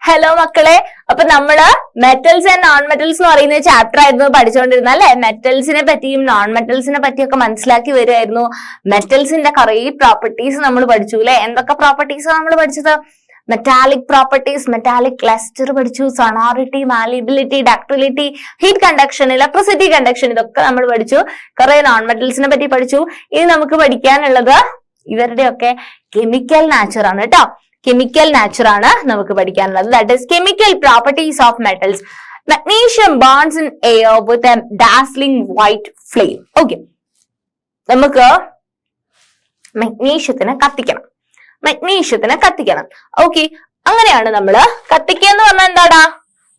Hello മക്കളെ, അപ്പൊ നമ്മള് മെറ്റൽസ് ആൻഡ് നോൺ മെറ്റൽസ് എന്ന് പറയുന്ന ചാപ്റ്റർ ആയിരുന്നു പഠിച്ചുകൊണ്ടിരുന്നത് അല്ലെ. മെറ്റൽസിനെ പറ്റിയും നോൺ മെറ്റൽസിനെ പറ്റിയൊക്കെ മനസ്സിലാക്കി വരുമായിരുന്നു. മെറ്റൽസിന്റെ കുറെ പ്രോപ്പർട്ടീസ് നമ്മൾ പഠിച്ചു അല്ലെ. എന്തൊക്കെ പ്രോപ്പർട്ടീസ് നമ്മൾ പഠിച്ചത്? മെറ്റാലിക് പ്രോപ്പർട്ടീസ്, മെറ്റാലിക് ക്ലസ്റ്റർ പഠിച്ചു, sonority, malleability, ductility, heat conduction, electricity conduction, ഇതൊക്കെ നമ്മൾ പഠിച്ചു. കുറെ നോൺ മെറ്റൽസിനെ പറ്റി പഠിച്ചു. ഇനി നമുക്ക് പഠിക്കാനുള്ളത് ഇവരുടെയൊക്കെ കെമിക്കൽ നാച്ചർ ആണ് കേട്ടോ. കെമിക്കൽ നാച്ചർ ആണ് നമുക്ക് പഠിക്കാനുള്ളത്. That is chemical properties of metals. Magnesium burns in air with a dazzling white flame. Okay, നമുക്ക് മഗ്നീഷ്യത്തിനെ കത്തിക്കണം. ഓക്കെ, അങ്ങനെയാണ് നമ്മള് കത്തിക്കുക എന്ന് പറഞ്ഞാൽ എന്താടാ?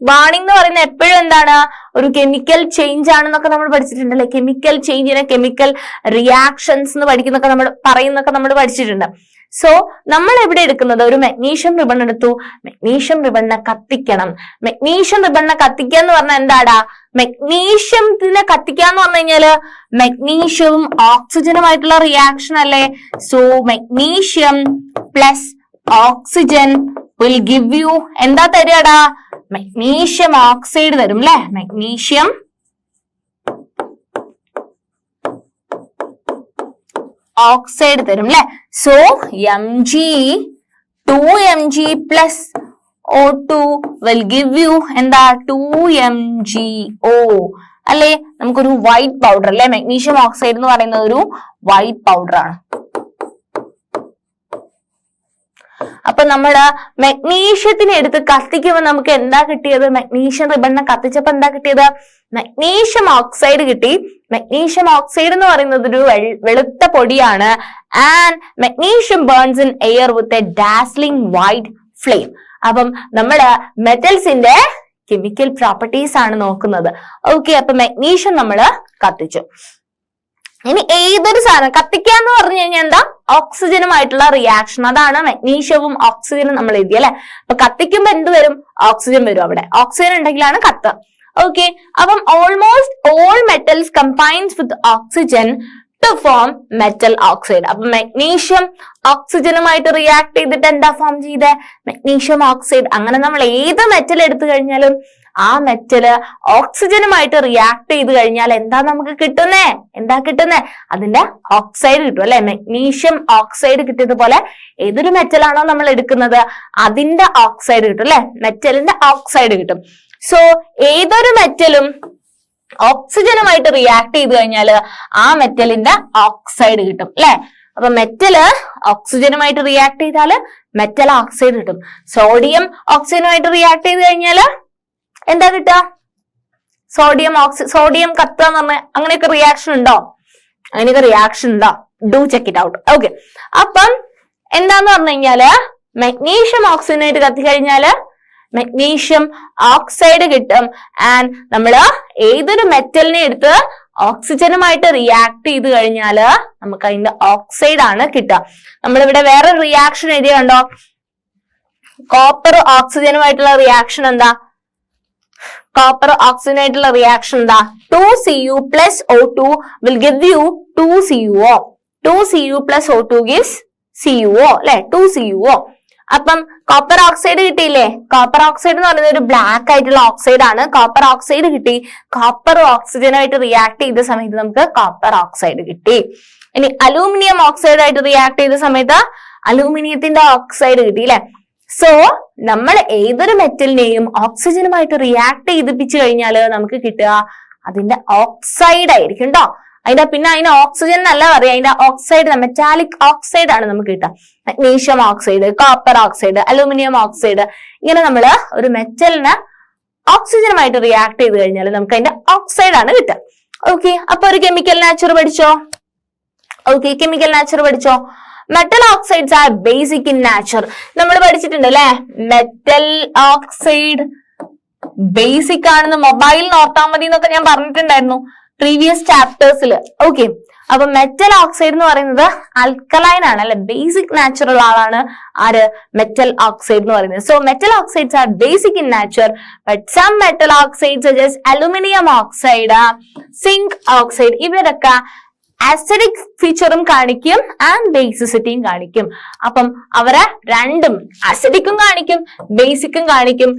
ബാണിംഗ് എന്ന് പറയുന്നത് എപ്പോഴും എന്താണ്? ഒരു കെമിക്കൽ ചേഞ്ച് ആണെന്നൊക്കെ നമ്മൾ പഠിച്ചിട്ടുണ്ടല്ലേ. കെമിക്കൽ ചേഞ്ചിനെ കെമിക്കൽ റിയാക്ഷൻസ് എന്ന് പറയുന്നൊക്കെ നമ്മൾ പഠിച്ചിട്ടുണ്ട്. സോ നമ്മൾ എവിടെ എടുക്കുന്നത്? ഒരു മഗ്നീഷ്യം റിബൺ എടുത്തു. മഗ്നീഷ്യം റിബണിനെ കത്തിക്കണം. മഗ്നീഷ്യം റിബണിനെ കത്തിക്കുക എന്ന് പറഞ്ഞാൽ എന്താടാ? മഗ്നീഷ്യത്തിനെ കത്തിക്കുക എന്ന് പറഞ്ഞു കഴിഞ്ഞാല് മഗ്നീഷ്യവും ഓക്സിജനുമായിട്ടുള്ള റിയാക്ഷൻ അല്ലേ. So magnesium plus oxygen will give you എന്താ തരുവാടാ? മഗ്നീഷ്യം ഓക്സൈഡ് തരും അല്ലെ. മഗ്നീഷ്യം ഓക്സൈഡ് തരും അല്ലെ. So Mg 2Mg plus O2 will give you എന്താ? 2MgO അല്ലെ. നമുക്കൊരു വൈറ്റ് പൗഡർ അല്ലെ. മഗ്നീഷ്യം ഓക്സൈഡ് എന്ന് പറയുന്നത് ഒരു വൈറ്റ് പൗഡർ ആണ്. അപ്പൊ നമ്മള് മഗ്നീഷ്യത്തിനെ എടുത്ത് കത്തിക്കുമ്പോൾ നമുക്ക് എന്താ കിട്ടിയത്? മഗ്നീഷ്യം റിബണിനെ കത്തിച്ചപ്പോ എന്താ കിട്ടിയത്? മഗ്നീഷ്യം ഓക്സൈഡ് കിട്ടി. മഗ്നീഷ്യം ഓക്സൈഡ് എന്ന് പറയുന്നത് ഒരു വെളുത്ത പൊടിയാണ്. And magnesium burns in air with a dazzling white flame. അപ്പം നമ്മള് മെറ്റൽസിന്റെ കെമിക്കൽ പ്രോപ്പർട്ടീസ് ആണ് നോക്കുന്നത്. ഓക്കെ, അപ്പൊ മഗ്നീഷ്യം നമ്മള് കത്തിച്ചു. ഇനി ഏതൊരു സാധനം കത്തിക്കുക എന്ന് പറഞ്ഞു കഴിഞ്ഞാൽ എന്താ? ഓക്സിജനുമായിട്ടുള്ള റിയാക്ഷൻ. അതാണ് മഗ്നീഷ്യവും ഓക്സിജനും നമ്മൾ എഴുതി അല്ലെ. അപ്പൊ കത്തിക്കുമ്പോ എന്ത് വരും? ഓക്സിജൻ വരും. അവിടെ ഓക്സിജൻ ഉണ്ടെങ്കിലാണ് കത്ത്. ഓക്കെ, അപ്പം almost all metals combines with oxygen to form metal oxide. അപ്പൊ മഗ്നീഷ്യം ഓക്സിജനുമായിട്ട് റിയാക്ട് ചെയ്തിട്ട് എന്താ ഫോം ചെയ്തേ? Magnesium oxide. അങ്ങനെ നമ്മൾ ഏത് മെറ്റൽ എടുത്തു കഴിഞ്ഞാലും ആ മെറ്റല് ഓക്സിജനുമായിട്ട് റിയാക്ട് ചെയ്ത് കഴിഞ്ഞാൽ എന്താ നമുക്ക് കിട്ടുന്നേ? അതിന്റെ ഓക്സൈഡ് കിട്ടും അല്ലെ. മഗ്നീഷ്യം ഓക്സൈഡ് കിട്ടിയതുപോലെ ഏതൊരു മെറ്റലാണോ നമ്മൾ എടുക്കുന്നത് അതിന്റെ ഓക്സൈഡ് കിട്ടും അല്ലെ. മെറ്റലിന്റെ ഓക്സൈഡ് കിട്ടും. സോ ഏതൊരു മെറ്റലും ഓക്സിജനുമായിട്ട് റിയാക്ട് ചെയ്ത് കഴിഞ്ഞാൽ ആ മെറ്റലിന്റെ ഓക്സൈഡ് കിട്ടും അല്ലെ. അപ്പൊ മെറ്റല് ഓക്സിജനുമായിട്ട് റിയാക്ട് ചെയ്താല് മെറ്റൽ ഓക്സൈഡ് കിട്ടും. സോഡിയം ഓക്സിജനുമായിട്ട് റിയാക്ട് ചെയ്ത് കഴിഞ്ഞാല് എന്താ കിട്ടുക? സോഡിയം കത്തുക എന്ന് പറഞ്ഞ അങ്ങനെയൊക്കെ റിയാക്ഷൻ ഉണ്ടോ? Do check it out. Okay, അപ്പം എന്താന്ന് പറഞ്ഞു കഴിഞ്ഞാല് മഗ്നീഷ്യം ഓക്സിജനായിട്ട് കത്തി കഴിഞ്ഞാല് മഗ്നീഷ്യം ഓക്സൈഡ് കിട്ടും. ആൻഡ് നമ്മള് ഏതൊരു മെറ്റലിനെ എടുത്ത് ഓക്സിജനുമായിട്ട് റിയാക്ട് ചെയ്ത് കഴിഞ്ഞാല് നമുക്ക് അതിന്റെ ഓക്സൈഡ് ആണ് കിട്ടുക. നമ്മളിവിടെ വേറെ റിയാക്ഷൻ എഴുതിയ കണ്ടോ? കോപ്പർ ഓക്സിജനുമായിട്ടുള്ള റിയാക്ഷൻ എന്താ? കോപ്പർ ഓക്സിജനായിട്ടുള്ള റിയാക്ഷൻ എന്താ? 2Cu plus O2 will give you 2CuO. 2Cu plus O2 gives CuO അല്ലെ. 2CuO. അപ്പം കോപ്പർ ഓക്സൈഡ് കിട്ടിയില്ലേ? കോപ്പർ ഓക്സൈഡ് എന്ന് പറയുന്നത് ഒരു ബ്ലാക്ക് ആയിട്ടുള്ള ഓക്സൈഡ് ആണ്. കോപ്പർ ഓക്സൈഡ് കിട്ടി. കോപ്പർ ഓക്സിജനായിട്ട് റിയാക്ട് ചെയ്ത സമയത്ത് നമുക്ക് കോപ്പർ ഓക്സൈഡ് കിട്ടി. ഇനി അലൂമിനിയം ഓക്സൈഡ് ആയിട്ട് റിയാക്ട് ചെയ്ത സമയത്ത് അലൂമിനിയത്തിന്റെ ഓക്സൈഡ് കിട്ടി അല്ലെ. സോ നമ്മൾ ഏതൊരു മെറ്റലിനെയും ഓക്സിജനുമായിട്ട് റിയാക്ട് ചെയ്തിപ്പിച്ചു കഴിഞ്ഞാല് നമുക്ക് കിട്ടുക അതിന്റെ ഓക്സൈഡ് ആയിരിക്കും കേട്ടോ. അതിന് ഓക്സിജൻ എന്നല്ല പറയാം, അതിന്റെ ഓക്സൈഡ് മെറ്റാലിക് ഓക്സൈഡ് ആണ് നമുക്ക് കിട്ടുക. Magnesium oxide, copper oxide, aluminium oxide, ഇങ്ങനെ നമ്മള് ഒരു മെറ്റലിന് ഓക്സിജനുമായിട്ട് റിയാക്ട് ചെയ്ത് കഴിഞ്ഞാൽ നമുക്ക് അതിന്റെ ഓക്സൈഡ് ആണ് കിട്ടുക. ഓക്കെ, അപ്പൊ ഒരു കെമിക്കൽ നാച്ചർ പഠിച്ചോ? Metal oxides are basic in nature. നമ്മൾ പഠിച്ചിട്ടുണ്ട് അല്ലെ. മെറ്റൽ ഓക്സൈഡ് ബേസിക് ആണെന്ന് മൊബൈലിൽ ഓർത്താൽ മതി എന്നൊക്കെ ഞാൻ പറഞ്ഞിട്ടുണ്ടായിരുന്നു പ്രീവിയസ് ചാപ്റ്റേഴ്സിൽ. ഓക്കെ, അപ്പൊ മെറ്റൽ ഓക്സൈഡ് എന്ന് പറയുന്നത് ആൽക്കലൈൻ ആണ് അല്ലെ. ബേസിക് നാച്ചുറൽ ആളാണ് ആര്? മെറ്റൽ ഓക്സൈഡ് എന്ന് പറയുന്നത്. So metal oxides are basic in nature, but some metal oxides such as aluminium oxide, zinc oxide, ഇവരൊക്കെ അസിഡിക് ഫീച്ചറും കാണിക്കും ആൻഡ് ബേസിസിറ്റിയും കാണിക്കും. അപ്പം അവരെ രണ്ടും അസിഡിക്കും കാണിക്കും ബേസിക്കും കാണിക്കും.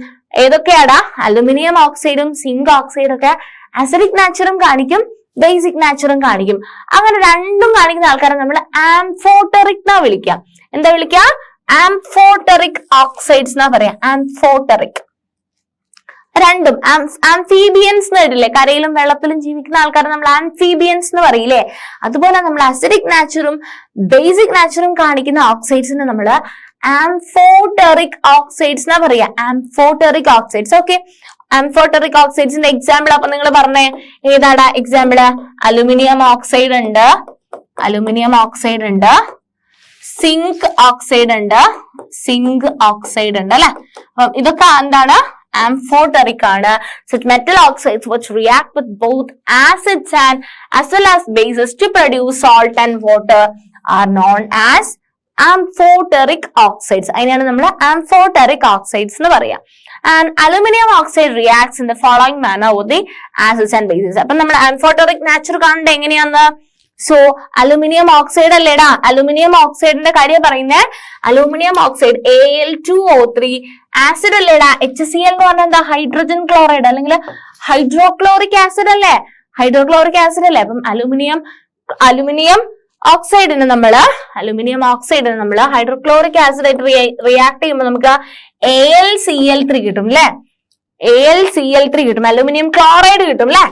ഏതൊക്കെയാടാ? അലുമിനിയം ഓക്സൈഡും സിങ്ക് ഓക്സൈഡും ഒക്കെ അസിഡിക് നാച്ചറും കാണിക്കും ബേസിക് നാച്ചറും കാണിക്കും. അങ്ങനെ രണ്ടും കാണിക്കുന്ന ആൾക്കാരെ നമ്മൾ ആംഫോടെറിക് എന്നാ വിളിക്കാം. എന്താ വിളിക്കാം? ആംഫോടെറിക് ഓക്സൈഡ്സ് എന്നാ പറയാം. ആംഫോടെറിക്. രണ്ടും ആംഫീബിയൻസ് എന്ന് വരില്ലേ, കരയിലും വെള്ളത്തിലും ജീവിക്കുന്ന ആൾക്കാരെ നമ്മൾ ആംഫീബിയൻസ് എന്ന് പറയില്ലേ, അതുപോലെ നമ്മൾ അസിഡിക് നാച്ചറും ബേസിക് നാച്ചറും കാണിക്കുന്ന ഓക്സൈഡ്സിന് നമ്മൾ ആംഫോടെറിക് ഓക്സൈഡ്സ് എന്നാ പറയാ. ആംഫോടെറിക് ഓക്സൈഡ്സ്. ഓക്കെ, ആംഫോടെറിക് ഓക്സൈഡ്സിന്റെ എക്സാമ്പിൾ അപ്പൊ നിങ്ങൾ പറഞ്ഞേ ഏതാടാ എക്സാമ്പിള്? അലുമിനിയം ഓക്സൈഡ് ഉണ്ട്, അലുമിനിയം ഓക്സൈഡ് ഉണ്ട്, സിങ്ക് ഓക്സൈഡ് ഉണ്ട്, സിങ്ക് ഓക്സൈഡ് ഉണ്ട് അല്ലെ. അപ്പം ഇതൊക്കെ എന്താണ്? Amphoteric ആണ്. Such metal oxides which react with both acids and as well as bases to produce salt and water are known as amphoteric oxides. അതിനാണ് നമ്മൾ amphoteric oxides എന്ന് പറയാം. And aluminum oxide reacts in the following manner with the acids and bases. അപ്പം നമ്മൾ amphoteric nature കാണേണ്ടത് എങ്ങനെയാന്ന്? So aluminium oxide അല്ലേടാ, aluminium ഓക്സൈഡിന്റെ കാര്യം പറയുന്നേ. അലുമിനിയം ഓക്സൈഡ് Al2O3 ആസിഡ് അല്ലേടാ. HCl എന്ന് പറഞ്ഞാൽ എന്താ? ഹൈഡ്രജൻ ക്ലോറൈഡ് അല്ലെങ്കിൽ ഹൈഡ്രോക്ലോറിക് ആസിഡ് അല്ലേ, ഹൈഡ്രോക്ലോറിക് ആസിഡ് അല്ലേ. അപ്പം അലുമിനിയം ഓക്സൈഡിന് നമ്മള് ഹൈഡ്രോക്ലോറിക് ആസിഡ് ആയിട്ട് റിയാക്ട് ചെയ്യുമ്പോൾ നമുക്ക് AlCl3 കിട്ടും അല്ലെ, AlCl3 കിട്ടും, അലുമിനിയം ക്ലോറൈഡ് കിട്ടും അല്ലെ.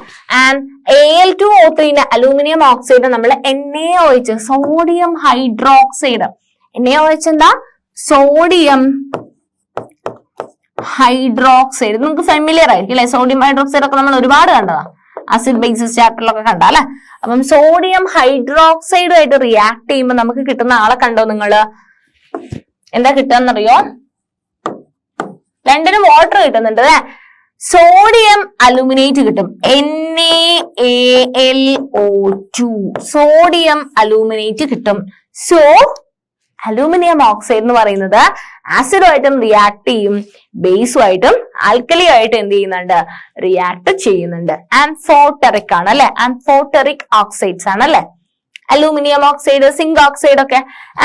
ആൻഡ് Al2O3 അലുമിനിയം ഓക്സൈഡ് നമ്മൾ NaOH സോഡിയം ഹൈഡ്രോക്സൈഡ്, NaOH എന്താ? Sodium hydroxide. നിങ്ങൾക്ക് ഫെമിലിയർ ആയിരിക്കും അല്ലെ, സോഡിയം ഹൈഡ്രോക്സൈഡ് ഒക്കെ നമ്മൾ ഒരുപാട് കണ്ടതാ, ആസിഡ് ബേസിസ് ചാപ്റ്ററിലൊക്കെ കണ്ട അല്ലെ. അപ്പം സോഡിയം ഹൈഡ്രോക്സൈഡുമായിട്ട് റിയാക്ട് ചെയ്യുമ്പോൾ നമുക്ക് കിട്ടുന്ന ആളെ കണ്ടോ നിങ്ങള്? എന്താ കിട്ടാന്നറിയോ? രണ്ടിനും വാട്ടർ കിട്ടുന്നുണ്ട് അല്ലെ. സോഡിയം അലുമിനേറ്റ് കിട്ടും, NaAlO2, സോഡിയം അലുമിനേറ്റ് കിട്ടും. സോ അലൂമിനിയം ഓക്സൈഡ് എന്ന് പറയുന്നത് ആസിഡുമായിട്ടും റിയാക്ട് ചെയ്യും, ബേസുമായിട്ടും ആൽക്കലിയുമായിട്ടും എന്ത് ചെയ്യുന്നുണ്ട്? റിയാക്ട് ചെയ്യുന്നുണ്ട്. ആംഫോടെറിക് ആണ് അല്ലെ, ആംഫോടെറിക് ഓക്സൈഡ്സ് ആണ് അല്ലെ. അലൂമിനിയം ഓക്സൈഡ്, സിങ്ക് ഓക്സൈഡ് ഒക്കെ.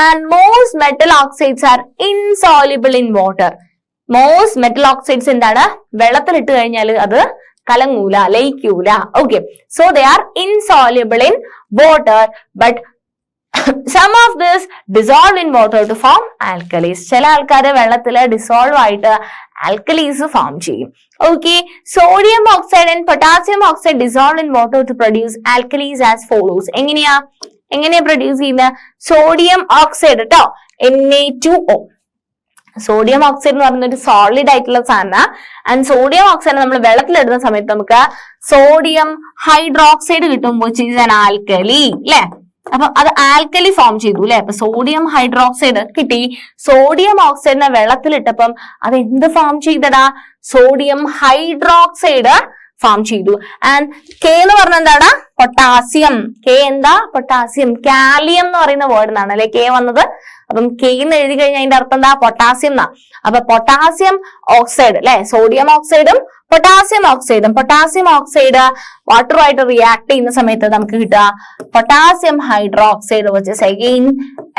And most metal oxides are insoluble in water. Most metal oxides എന്താണ്? വെള്ളത്തിലിട്ട് കഴിഞ്ഞാൽ അത് കലങ്ങൂല, ലയിക്കൂല. Okay, so they are insoluble in water but some of this dissolve in water to form alkalis. ചില ആൾക്കാര് വെള്ളത്തില് ഡിസോൾവ് ആയിട്ട് ആൽക്കലീസ് ഫോം ചെയ്യും. Okay, sodium oxide and potassium oxide dissolve in water to produce alkalis as follows. എങ്ങനെയാ produce ചെയ്യുന്നത്? Sodium oxide കേട്ടോ, Na2O. Sodium oxide എന്ന് പറയുന്ന ഒരു സോളിഡ് ആയിട്ടുള്ള സാധനം. ആൻഡ് സോഡിയം ഓക്സൈഡ് നമ്മൾ വെള്ളത്തിലിടുന്ന സമയത്ത് നമുക്ക് സോഡിയം ഹൈഡ്രോക്സൈഡ് കിട്ടും, which is an alkali അല്ലെ. അപ്പൊ അത് ആൽക്കലി ഫോം ചെയ്തു അല്ലെ. അപ്പൊ സോഡിയം ഹൈഡ്രോക്സൈഡ് കിട്ടി. സോഡിയം ഓക്സൈഡിനെ വെള്ളത്തിലിട്ടപ്പം അത് എന്ത് ഫോം ചെയ്തടാ? സോഡിയം ഹൈഡ്രോക്സൈഡ് ഫോം ചെയ്തു. ആൻഡ് K എന്ന് പറഞ്ഞ എന്താണ്? പൊട്ടാസ്യം. K എന്താ? പൊട്ടാസ്യം. കാലിയം എന്ന് പറയുന്ന വേർഡ് എന്നാണ് അല്ലെ K വന്നത്. അപ്പം K എന്ന് എഴുതി കഴിഞ്ഞാൽ അതിന്റെ അർത്ഥം എന്താ? പൊട്ടാസ്യം എന്നാ. അപ്പൊ പൊട്ടാസ്യം ഓക്സൈഡ് അല്ലെ, സോഡിയം ഓക്സൈഡും പൊട്ടാസ്യം ഓക്സൈഡ് വാട്ടറുമായിട്ട് റിയാക്ട് ചെയ്യുന്ന സമയത്ത് നമുക്ക് കിട്ടുക potassium hydroxide, which is again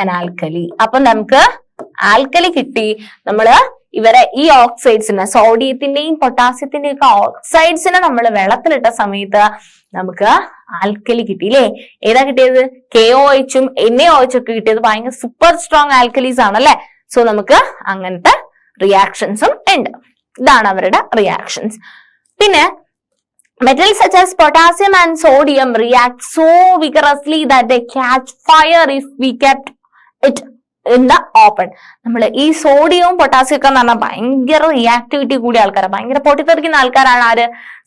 an alkali. അപ്പൊ നമുക്ക് ആൽക്കലി കിട്ടി. നമ്മള് ഇവരെ ഈ ഓക്സൈഡ്സിനെ, സോഡിയത്തിന്റെയും പൊട്ടാസ്യത്തിന്റെയും ഒക്കെ ഓക്സൈഡ്സിനെ നമ്മൾ വെള്ളത്തിലിട്ട സമയത്ത് നമുക്ക് ആൽക്കലി കിട്ടിയില്ലേ. ഏതാ കിട്ടിയത്? KOH ഉം NaOH ഒക്കെ കിട്ടിയത് ഭയങ്കര സൂപ്പർ സ്ട്രോങ് ആൽക്കലീസ് ആണല്ലേ. സോ നമുക്ക് അങ്ങനത്തെ റിയാക്ഷൻസും ഉണ്ട്. ഇതാണ് അവരുടെ റിയാക്ഷൻസ്. പിന്നെ metals such as potassium and sodium react so vigorously that they catch fire if we kept it in the open. നമ്മൾ ഈ സോഡിയവും പൊട്ടാസ്യം ഒക്കെ എന്ന് പറഞ്ഞാൽ ഭയങ്കര റിയാക്ടിവിറ്റി കൂടിയ ആൾക്കാരാണ്, ഭയങ്കര പൊട്ടിത്തെറിക്കുന്ന ആൾക്കാരാണ് ആര്?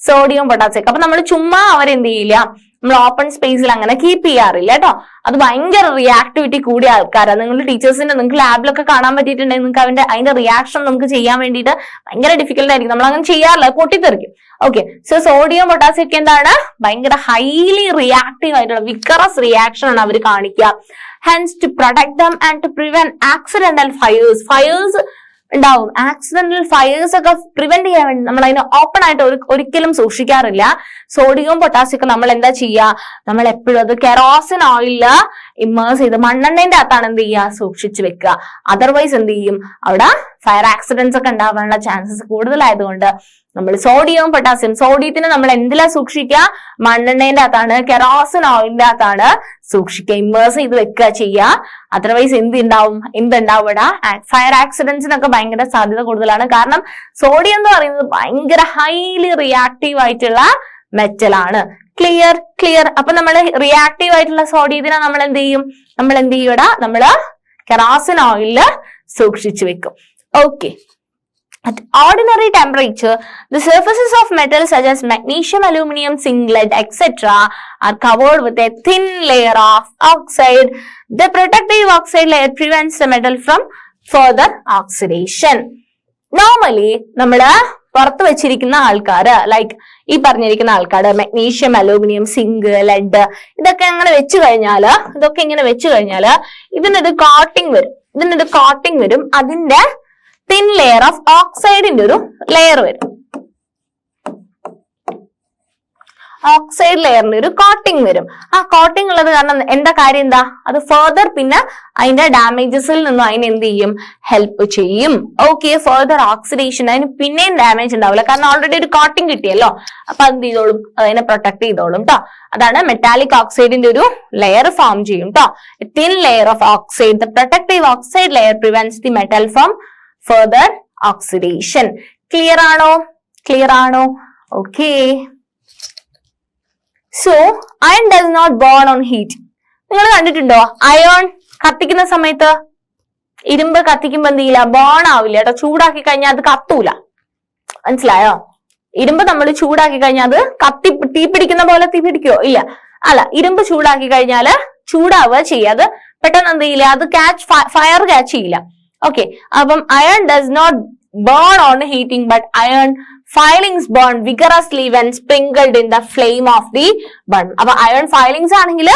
സോഡിയം പൊട്ടാസ്യം ഒക്കെ. അപ്പൊ നമ്മൾ ചുമ്മാ അവരെന്ത് ചെയ്യില്ല, നമ്മൾ ഓപ്പൺ സ്പേസിൽ അങ്ങനെ കീപ്പ് ചെയ്യാറില്ല കേട്ടോ. അത് ഭയങ്കര റിയാക്ടിവിറ്റി കൂടിയ ആൾക്കാരാണ്. നിങ്ങൾ ടീച്ചേഴ്സിന്റെ നിങ്ങൾക്ക് ലാബിലൊക്കെ കാണാൻ പറ്റിയിട്ടുണ്ടെങ്കിൽ നിങ്ങൾക്ക് അതിന്റെ റിയാക്ഷൻ നമുക്ക് ചെയ്യാൻ വേണ്ടിയിട്ട് ഭയങ്കര ഡിഫിക്കൽട്ട് ആയിരിക്കും. നമ്മൾ അങ്ങനെ ചെയ്യാറില്ല, പൊട്ടിത്തെറിക്കും. ഓക്കെ, സോ സോഡിയം പൊട്ടാസ്യം ഒക്കെ എന്താണ്? ഭയങ്കര ഹൈലി റിയാക്റ്റീവ് ആയിട്ടുള്ള വിക്കറസ് റിയാക്ഷൻ ആണ് അവർ കാണിക്കുക. Hence to protect them and to prevent accidental fires ഉണ്ടാവും. ആക്സിഡന്റൽ ഫയേഴ്സ് ഒക്കെ പ്രിവെന്റ് ചെയ്യാൻ വേണ്ടി നമ്മൾ അതിനെ ഓപ്പൺ ആയിട്ട് ഒരിക്കലും സൂക്ഷിക്കാറില്ല. സോഡിയവും പൊട്ടാസ്യം ഒക്കെ നമ്മൾ എന്താ ചെയ്യുക, നമ്മൾ എപ്പോഴും അത് കെറോസിൻ ഓയിലില് ഇമ്മേഴ്സ് ചെയ്ത് മണ്ണെണ്ണേന്റെ അകത്താണ് എന്ത് ചെയ്യുക, സൂക്ഷിച്ചു വെക്കുക. അതർവൈസ് എന്ത് ചെയ്യും, അവിടെ ഫയർ ആക്സിഡന്റ്സ് ഒക്കെ ഉണ്ടാവാനുള്ള ചാൻസസ് കൂടുതലായതുകൊണ്ട് നമ്മൾ സോഡിയവും പൊട്ടാസ്യം, സോഡിയത്തിന് നമ്മൾ എന്തിലാ സൂക്ഷിക്കുക, മണ്ണെണ്ണേന്റെ അകത്താണ്, കെറോസിൻ ഓയിലിന്റെ അകത്താണ് സൂക്ഷിക്കുക, ഇമ്മേഴ്സ് ചെയ്ത് വെക്കുക ചെയ്യുക. അതർവൈസ് എന്തുണ്ടാവും ഇവിടെ ഫയർ ആക്സിഡന്റ്സിനൊക്കെ ഭയങ്കര സാധ്യത കൂടുതലാണ്. കാരണം സോഡിയം എന്ന് പറയുന്നത് ഭയങ്കര ഹൈലി റിയാക്റ്റീവ് ആയിട്ടുള്ള മെറ്റൽ ആണ്. ക്ലിയർ. അപ്പൊ നമ്മൾ റിയാക്റ്റീവ് ആയിട്ടുള്ള സോഡിയത്തിനെ നമ്മൾ എന്ത് ചെയ്യും, നമ്മള് കെറോസിൻ ഓയിലില് സൂക്ഷിച്ചു വെക്കും. Okay. At ordinary temperature, the surfaces of metals such as magnesium, aluminum, zinc, lead, etc. are covered with a thin layer of oxide. The protective oxide layer prevents the metal from further oxidation. Normally, നമ്മള് പുറത്ത് വെച്ചിരിക്കുന്ന ആൾക്കാര് like ഈ പറഞ്ഞിരിക്കുന്ന ആൾക്കാര് magnesium, aluminium, zinc, lead ഇതൊക്കെ അങ്ങനെ വെച്ചു കഴിഞ്ഞാല് ഇതിനൊരു കോട്ടിംഗ് വരും. അതിന്റെ തിൻ ലെയർ ഓഫ് ഓക്സൈഡിന്റെ ഒരു ലെയർ വരും. ഓക്സൈഡ് ലെയറിന്റെ ഒരു കോട്ടിംഗ് വരും. ആ കോട്ടിംഗ് ഉള്ളത് കാരണം എന്താ കാര്യം, എന്താ അത് ഫർദർ പിന്നെ അതിന്റെ ഡാമേജസിൽ നിന്നും അതിന് എന്ത് ചെയ്യും, ഹെൽപ്പ് ചെയ്യും. ഓക്കെ, ഫർദർ ഓക്സിഡേഷൻ അതിന് പിന്നെയും ഡാമേജ് ഉണ്ടാവില്ല, കാരണം ഓൾറെഡി ഒരു കോട്ടിംഗ് കിട്ടിയല്ലോ. അപ്പൊ എന്ത് ചെയ്തോളും, അതിനെ പ്രൊട്ടക്ട് ചെയ്തോളും ട്ടോ. അതാണ് മെറ്റാലിക് ഓക്സൈഡിന്റെ ഒരു ലെയർ ഫോം ചെയ്യും ട്ടോ. Thin layer of oxide, the protective oxide layer prevents the metal from further oxidation. Clear ആണോ? Okay. So, iron does not burn on heat. നിങ്ങൾ കണ്ടിട്ടുണ്ടോ അയൺ കത്തിക്കുന്ന സമയത്ത്? ഇരുമ്പ് കത്തിക്കുമ്പോ എന്ത് ചെയ്യില്ല, ബേൺ ആവില്ല കേട്ടോ. ചൂടാക്കി കഴിഞ്ഞാൽ അത് കത്തൂല. മനസ്സിലായോ? ഇരുമ്പ് നമ്മൾ ചൂടാക്കി കഴിഞ്ഞാൽ അത് തീ പിടിക്കുന്ന പോലെ തീ പിടിക്കോ? ഇല്ല. അല്ല, ഇരുമ്പ് ചൂടാക്കി കഴിഞ്ഞാല് ചൂടാവുക ചെയ്യാതെ പെട്ടെന്ന് എന്ത് ചെയ്യില്ല, അത് ഫയർ ക്യാച്ച് ചെയ്യില്ല. Okay, അപ്പം iron does not burn on heating, but iron filings burn vigorously when sprinkled in the flame of the burn. അപ്പൊ iron filings ആണെങ്കിൽ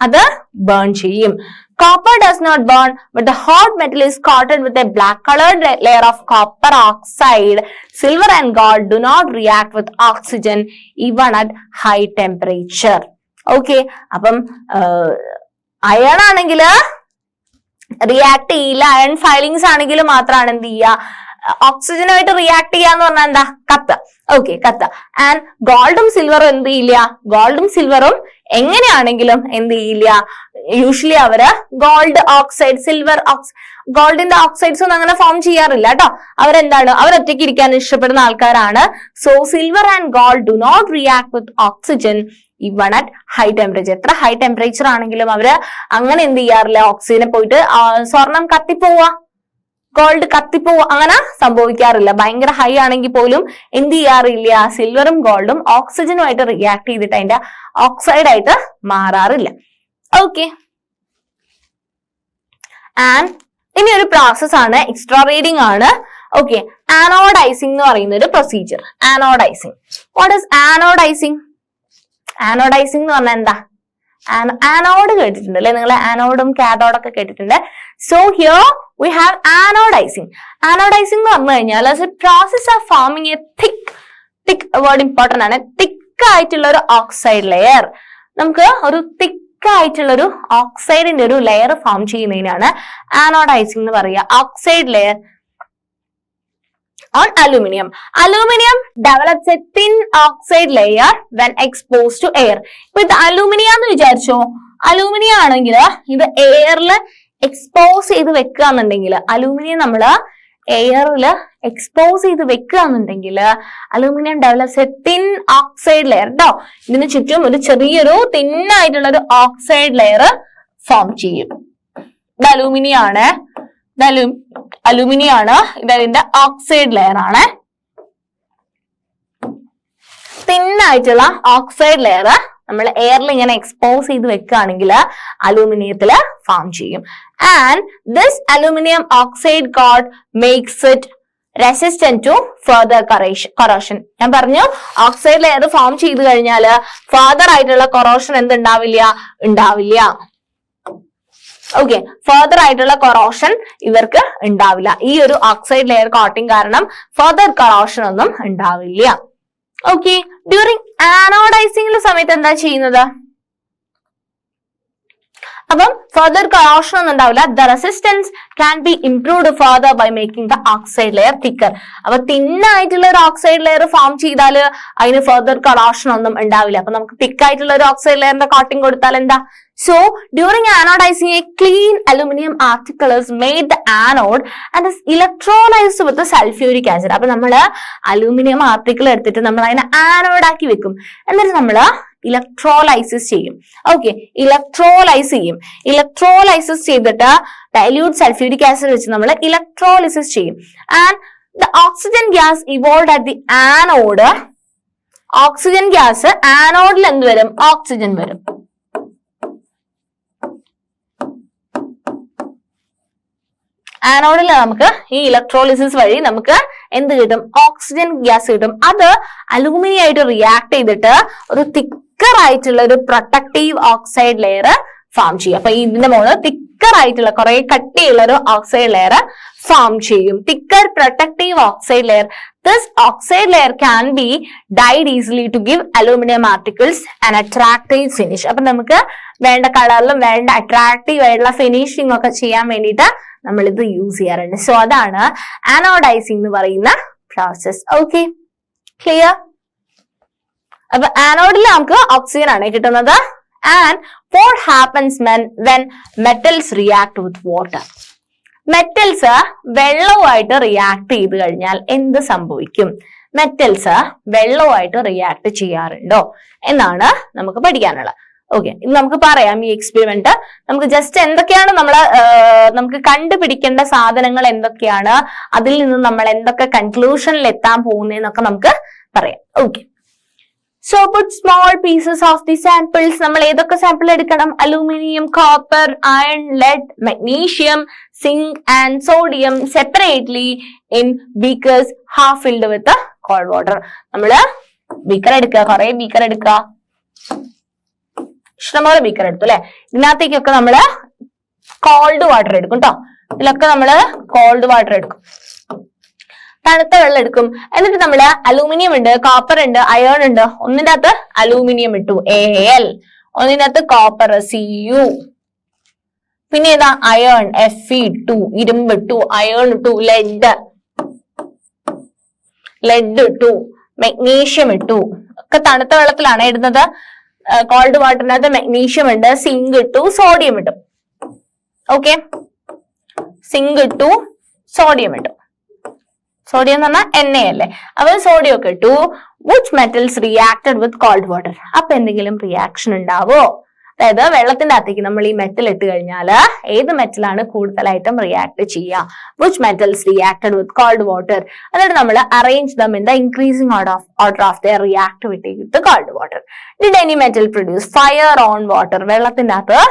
അത് burn ചെയ്യും. Copper does not burn, but the hot metal is coated with a black colored layer of copper oxide. Silver and gold do not react with oxygen even at high temperature. Okay, അപ്പം iron ആണെങ്കിൽ react ചെയ്യില്ല. Iron filings ആണെങ്കിൽ മാത്രമാണ് എന്ത് ചെയ്യുക, ഓക്സിജനുമായിട്ട് react ചെയ്യാന്ന് പറഞ്ഞാൽ എന്താ, കത്ത്. ഓക്കെ, കത്ത്. ആൻഡ് ഗോൾഡും സിൽവറും എന്ത് ചെയ്യില്ല, ഗോൾഡും സിൽവറും എങ്ങനെയാണെങ്കിലും എന്ത് ചെയ്യില്ല, യൂഷ്വലി അവര് ഗോൾഡ് ഓക്സൈഡ്, ഗോൾഡിന്റെ ഓക്സൈഡ്സ് ഒന്നും അങ്ങനെ ഫോം ചെയ്യാറില്ല കേട്ടോ. അവരെന്താണ്, അവരൊറ്റയ്ക്ക് ഇരിക്കാൻ ഇഷ്ടപ്പെടുന്ന ആൾക്കാരാണ്. So silver and gold do not react with oxygen even at high temperature. എത്ര ഹൈ ടെമ്പറേച്ചർ ആണെങ്കിലും അവര് അങ്ങനെ എന്ത് ചെയ്യാറില്ല, ഓക്സിജനെ പോയിട്ട് സ്വർണം കത്തിപ്പോവാ, ഗോൾഡ് കത്തിപ്പോവാ, അങ്ങനെ സംഭവിക്കാറില്ല. ഭയങ്കര ഹൈ ആണെങ്കിൽ പോലും എന്ത് ചെയ്യാറില്ല, സിൽവറും ഗോൾഡും ഓക്സിജനുമായിട്ട് റിയാക്ട് ചെയ്തിട്ട് അതിന്റെ ഓക്സൈഡ് ആയിട്ട് മാറാറില്ല. ഓക്കെ, ആൻഡ് ഇനി ഒരു പ്രോസസ് ആണ്, എക്സ്ട്രാ റീഡിംഗ് ആണ്. ഓക്കെ, ആനോഡൈസിംഗ് എന്ന് പറയുന്ന ഒരു procedure. Anodising, what is anodising? Anodising എന്ന് പറഞ്ഞാൽ എന്താ, ആനോഡ് കേട്ടിട്ടുണ്ട് അല്ലെ നിങ്ങൾ, ആനോഡും കാഥോഡൊക്കെ കേട്ടിട്ടുണ്ട്. So here we have anodising. Anodising എന്ന് പറഞ്ഞു കഴിഞ്ഞാൽ process of forming a thick word important ആണ്. തിക്ക് ആയിട്ടുള്ള ഒരു ഓക്സൈഡ് ലെയർ, നമുക്ക് ഒരു തിക്ക് ആയിട്ടുള്ള ഒരു ഓക്സൈഡിന്റെ ഒരു ലെയർ ഫോം ചെയ്യുന്നതിനാണ് ആനോഡൈസിംഗ് എന്ന് പറയുക. Oxide layer on aluminum. Aluminum develops a thin oxide layer when exposed to air. ഇപ്പൊ ഇത് അലൂമിനിയം എന്ന് വിചാരിച്ചോ, അലൂമിനിയം ആണെങ്കിൽ ഇത് എയറിൽ എക്സ്പോസ് ചെയ്ത് വെക്കുക എന്നുണ്ടെങ്കിൽ, അലൂമിനിയം നമ്മള് എയറിൽ എക്സ്പോസ് ചെയ്ത് വെക്കുക എന്നുണ്ടെങ്കിൽ aluminium develops A thin oxide layer ട്ടോ. ഇതിന് ചുറ്റും ഒരു ചെറിയൊരു തിന്നായിട്ടുള്ള ഒരു ഓക്സൈഡ് ലെയർ ഫോം ചെയ്യും. ഇത് അലൂമിനിയം ആണ്, അലൂമിനിയം ആണ്, ഇതിന്റെ ഓക്സൈഡ് ലെയർ ആണ്. തിന്നായിട്ടുള്ള ഓക്സൈഡ് ലെയർ നമ്മൾ എയറിൽ ഇങ്ങനെ എക്സ്പോസ് ചെയ്ത് വെക്കുകയാണെങ്കിൽ അലൂമിനിയത്തില് ഫോം ചെയ്യും. And this aluminium oxide coat makes it resistant to further corrosion. ഞാൻ പറഞ്ഞു ഓക്സൈഡ് ലെയർ ഫോം ചെയ്ത് കഴിഞ്ഞാൽ ഫർദർ ആയിട്ടുള്ള കൊറോഷൻ എന്തുണ്ടാവില്ല, ഉണ്ടാവില്ല. ഓക്കെ, ഫർദർ ആയിട്ടുള്ള കൊറോഷൻ ഇവർക്ക് ഉണ്ടാവില്ല. ഈ ഒരു ഓക്സൈഡ് ലെയർ കോട്ടിംഗ് കാരണം ഫർദർ കൊറോഷൻ ഒന്നും ഉണ്ടാവില്ല. ഓക്കെ, ഡ്യൂറിങ് ആനോഡൈസിംഗിന്റെ സമയത്ത് എന്താ ചെയ്യുന്നത്? അപ്പം ഫർദർ കൊറോഷൻ ഒന്നും ഉണ്ടാവില്ല. The resistance can be improved further by making the oxide layer thicker. അപ്പൊ തിന്നായിട്ടുള്ള ഒരു ഓക്സൈഡ് ലെയർ ഫോം ചെയ്താൽ അതിന് ഫർദർ കൊറോഷൻ ഒന്നും ഉണ്ടാവില്ല. അപ്പൊ നമുക്ക് തിക്കായിട്ടുള്ള ഒരു ഓക്സൈഡ് ലെയറിന്റെ കോട്ടിംഗ് കൊടുത്താൽ എന്താ? So, during anodizing, a clean aluminum article is made the anode and is electrolyzed with the sulfuric acid. അപ്പൊ നമ്മള് അലൂമിനിയം ആർട്ടിക്കിൾ എടുത്തിട്ട് നമ്മൾ അതിനെ ആനോഡ് ആക്കി വെക്കും. എന്നിട്ട് നമ്മള് ഇലക്ട്രോലൈസിസ് ചെയ്യും. ഓക്കെ, ഇലക്ട്രോലൈസ് ചെയ്യും. ഇലക്ട്രോലൈസിസ് ചെയ്തിട്ട് ഡൈല്യൂട്ട് സൾഫ്യൂരിക് ആസിഡ് വെച്ച് നമ്മൾ ഇലക്ട്രോലിസിസ് ചെയ്യും. And the oxygen gas evolve at the anode. Oxygen gas ആനോഡിൽ എന്ത് വരും? ഓക്സിജൻ വരും. ആനോഡിൽ നമുക്ക് ഈ ഇലക്ട്രോളിസിസ് വഴി നമുക്ക് എന്ത് കിട്ടും? ഓക്സിജൻ ഗ്യാസ് കിട്ടും. അത് അലൂമിനിയം ആയിട്ട് റിയാക്ട് ചെയ്തിട്ട് ഒരു തിക്കർ ആയിട്ടുള്ള ഒരു പ്രൊട്ടക്റ്റീവ് ഓക്സൈഡ് ലെയർ ഫോം ചെയ്യും. അപ്പൊ ഇതിന്റെ മുകളിൽ തിക്കർ ആയിട്ടുള്ള കുറെ കട്ടിയുള്ള ഒരു ഓക്സൈഡ് ലെയർ ഫോം ചെയ്യും. Thicker protective oxide layer. This oxide layer can be dyed easily to give aluminum particles an attractive finish. അപ്പൊ നമുക്ക് വേണ്ട കളറിലും വേണ്ട അട്രാക്റ്റീവ് ആയിട്ടുള്ള ഫിനിഷിംഗ് ഒക്കെ ചെയ്യാൻ വേണ്ടിയിട്ട് നമ്മൾ ഇത് യൂസ് ചെയ്യാറുണ്ട്. സോ അതാണ് ആനോഡൈസിംഗ് എന്ന് പറയുന്ന പ്രോസസ്. Okay, clear? അപ്പൊ ആനോഡിൽ നമുക്ക് ഓക്സിജൻ ആണ് കിട്ടുന്നത്. And what happens when metals react with water? Metals വെള്ളവുമായിട്ട് റിയാക്ട് ചെയ്ത് കഴിഞ്ഞാൽ എന്ത് സംഭവിക്കും? മെറ്റൽസ് വെള്ളവുമായിട്ട് റിയാക്ട് ചെയ്യാറുണ്ടോ എന്നാണ് നമുക്ക് പഠിക്കാനുള്ളത്. ഓക്കെ, ഇത് നമുക്ക് പറയാം. ഈ എക്സ്പെരിമെന്റ് നമുക്ക് ജസ്റ്റ് എന്തൊക്കെയാണ് നമുക്ക് കണ്ടുപിടിക്കേണ്ട സാധനങ്ങൾ എന്തൊക്കെയാണ്, അതിൽ നിന്ന് നമ്മൾ എന്തൊക്കെ കൺക്ലൂഷനിൽ എത്താൻ പോകുന്നതെന്നൊക്കെ നമുക്ക് പറയാം. Okay, so put small pieces of the samples. നമ്മൾ ഏതൊക്കെ സാമ്പിൾ എടുക്കണം? Aluminium, copper, iron, lead, magnesium, zinc and sodium separately in beakers half filled with the cold water. നമ്മള് ബീക്കർ എടുക്കുക, കുറെ ബീക്കർ എടുക്കുക, ഇഷ്ടംപോലെ ബീക്കർ എടുത്തു അല്ലെ. ഇതിനകത്തേക്കൊക്കെ നമ്മള് കോൾഡ് വാട്ടർ എടുക്കും കേട്ടോ. ഇതിലൊക്കെ നമ്മള് കോൾഡ് വാട്ടർ എടുക്കും, തണുത്ത വെള്ളം എടുക്കും. എന്നിട്ട് നമ്മള് അലൂമിനിയം ഉണ്ട്, കോപ്പർ ഉണ്ട്, അയേൺ ഉണ്ട്. ഒന്നിന്റെ അകത്ത് അലൂമിനിയം ഇട്ടു Al, ഒന്നിന്റെ അകത്ത് കോപ്പർ Cu, പിന്നെ ഏതാ അയേൺ Fe ഇട്ടു, ഇരുമ്പ് ഇട്ടു, അയേൺ ഇട്ടു, ലെഡ് ഇട്ടു, മെഗ്നീഷ്യം ഇട്ടു. ഒക്കെ തണുത്ത വെള്ളത്തിലാണ് ഇടുന്നത്. കോൾഡ് വാട്ടറിനകത്ത് മെഗ്നീഷ്യം ഉണ്ട്, സിങ്ക് ഇട്ടു, സോഡിയം ഇട്ടു. ഓക്കെ, സിങ്ക് ഇട്ടു, സോഡിയം ഇട്ടു. സോഡിയം എന്ന് പറഞ്ഞാൽ Na അല്ലേ. അപ്പൊ സോഡിയം ഒക്കെ ഇട്ടു. Which metals reacted with cold water? അപ്പൊ എന്തെങ്കിലും റിയാക്ഷൻ ഉണ്ടാവോ? അതായത് വെള്ളത്തിന്റെ അകത്തേക്ക് നമ്മൾ ഈ മെറ്റൽ ഇട്ട് കഴിഞ്ഞാൽ ഏത് മെറ്റലാണ് കൂടുതലായിട്ടും റിയാക്ട് ചെയ്യുക? Which metals reacted with cold water? എന്നിട്ട് നമ്മൾ arrange them in the increasing order of their reactivity with cold water. Did any metal produce fire on water? വെള്ളത്തിന്റെ അകത്ത്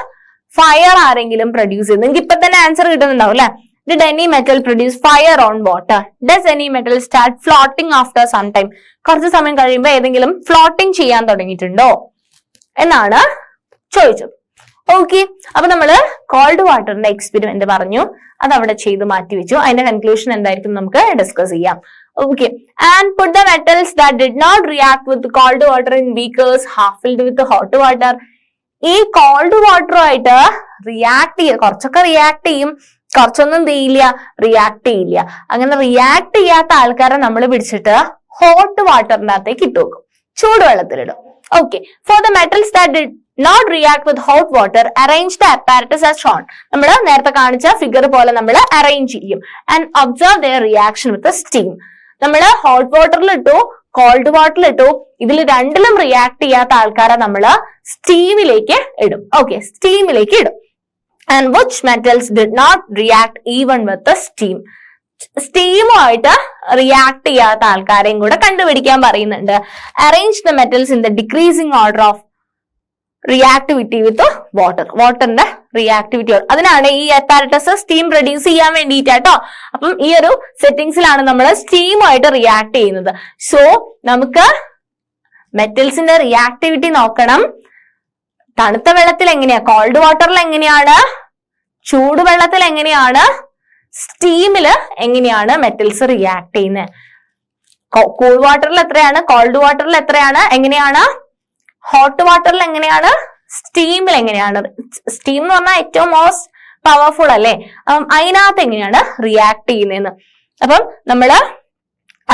ഫയർ ആരെങ്കിലും പ്രൊഡ്യൂസ് ചെയ്ത്? നിങ്ങൾക്ക് ഇപ്പൊ തന്നെ ആൻസർ കിട്ടുന്നുണ്ടാവും അല്ലെ. Did any metal produce fire on water? Does any metal start floating after some time? കുറച്ച് സമയം കഴിയുമ്പോൾ ഏതെങ്കിലും ഫ്ലോട്ടിംഗ് ചെയ്യാൻ തുടങ്ങിയിട്ടുണ്ടോ എന്നാണ് ചോദിച്ചത്. ഓക്കെ, അപ്പൊ നമ്മള് കോൾഡ് വാട്ടറിന്റെ എക്സ്പെരിമെന്റ് പറഞ്ഞു, അത് അവിടെ ചെയ്ത് മാറ്റി വെച്ചു. അതിന്റെ കൺക്ലൂഷൻ എന്തായിരിക്കും നമുക്ക് ഡിസ്കസ് ചെയ്യാം. Okay, and put the metals that did not react with cold water in beakers half filled with hot water. ഈ കോൾഡ് വാട്ടറുമായിട്ട് റിയാക്ട് ചെയ്യുക, കുറച്ചൊക്കെ റിയാക്ട് ചെയ്യും, കുറച്ചൊന്നും ചെയ്യില്ല, റിയാക്ട് ചെയ്യില്ല. അങ്ങനെ റിയാക്ട് ചെയ്യാത്ത ആൾക്കാരെ നമ്മൾ പിടിച്ചിട്ട് ഹോട്ട് വാട്ടറിന്റെ അകത്തേക്ക് ഇട്ട് വെക്കും, ചൂടുവെള്ളത്തിലിടും. Okay, for the metals that did not react with hot water arrange the apparatus as shown. നമ്മൾ നേരത്തെ കാണിച്ച ഫിഗർ പോലെ നമ്മൾ അറേഞ്ച് ചെയ്യും. And observe their reaction with steam. നമ്മൾ ഹോട്ട് വാട്ടറിൽ ഇട്ടു, കോൾഡ് വാട്ടറിൽ ഇട്ടു, ഇതിൽ രണ്ടിലും റിയാക്ട് ചെയ്യാത്ത ആൾക്കാരെ നമ്മൾ സ്റ്റീമിലേക്ക് ഇടും. ഓക്കെ, സ്റ്റീമിലേക്ക് ഇടും. And which metals did not react even with the steam? സ്റ്റീമുമായിട്ട് റിയാക്ട് ചെയ്യാത്ത ആൾക്കാരെയും കൂടെ കണ്ടുപിടിക്കാൻ പറയുന്നുണ്ട്. Arrange the metals in the decreasing order of reactivity with water. വാട്ടറിന്റെ റിയാക്ടിവിറ്റി, അതിനാണ് ഈ അപ്പാരറ്റസ് സ്റ്റീം പ്രൊഡ്യൂസ് ചെയ്യാൻ വേണ്ടിയിട്ടാട്ടോ. അപ്പം ഈ ഒരു സെറ്റിംഗ്സിലാണ് നമ്മൾ സ്റ്റീമുമായിട്ട് റിയാക്ട് ചെയ്യുന്നത്. സോ നമുക്ക് മെറ്റൽസിന്റെ റിയാക്ടിവിറ്റി നോക്കണം. തണുത്ത വെള്ളത്തിൽ എങ്ങനെയാ, കോൾഡ് വാട്ടറിൽ എങ്ങനെയാണ്, ചൂടുവെള്ളത്തിൽ എങ്ങനെയാണ്, സ്റ്റീമില് എങ്ങനെയാണ് മെറ്റൽസ് റിയാക്ട് ചെയ്യുന്നത്? കൂൾ വാട്ടറിൽ എത്രയാണ്, കോൾഡ് വാട്ടറിൽ എത്രയാണ്, എങ്ങനെയാണ്, ഹോട്ട് വാട്ടറിൽ എങ്ങനെയാണ്, സ്റ്റീമിൽ എങ്ങനെയാണ്? സ്റ്റീം എന്ന് പറഞ്ഞാൽ ഏറ്റവും മോസ്റ്റ് പവർഫുൾ അല്ലേ? അതിനകത്ത് എങ്ങനെയാണ് റിയാക്ട് ചെയ്യുന്നതെന്ന്. അപ്പം നമ്മള്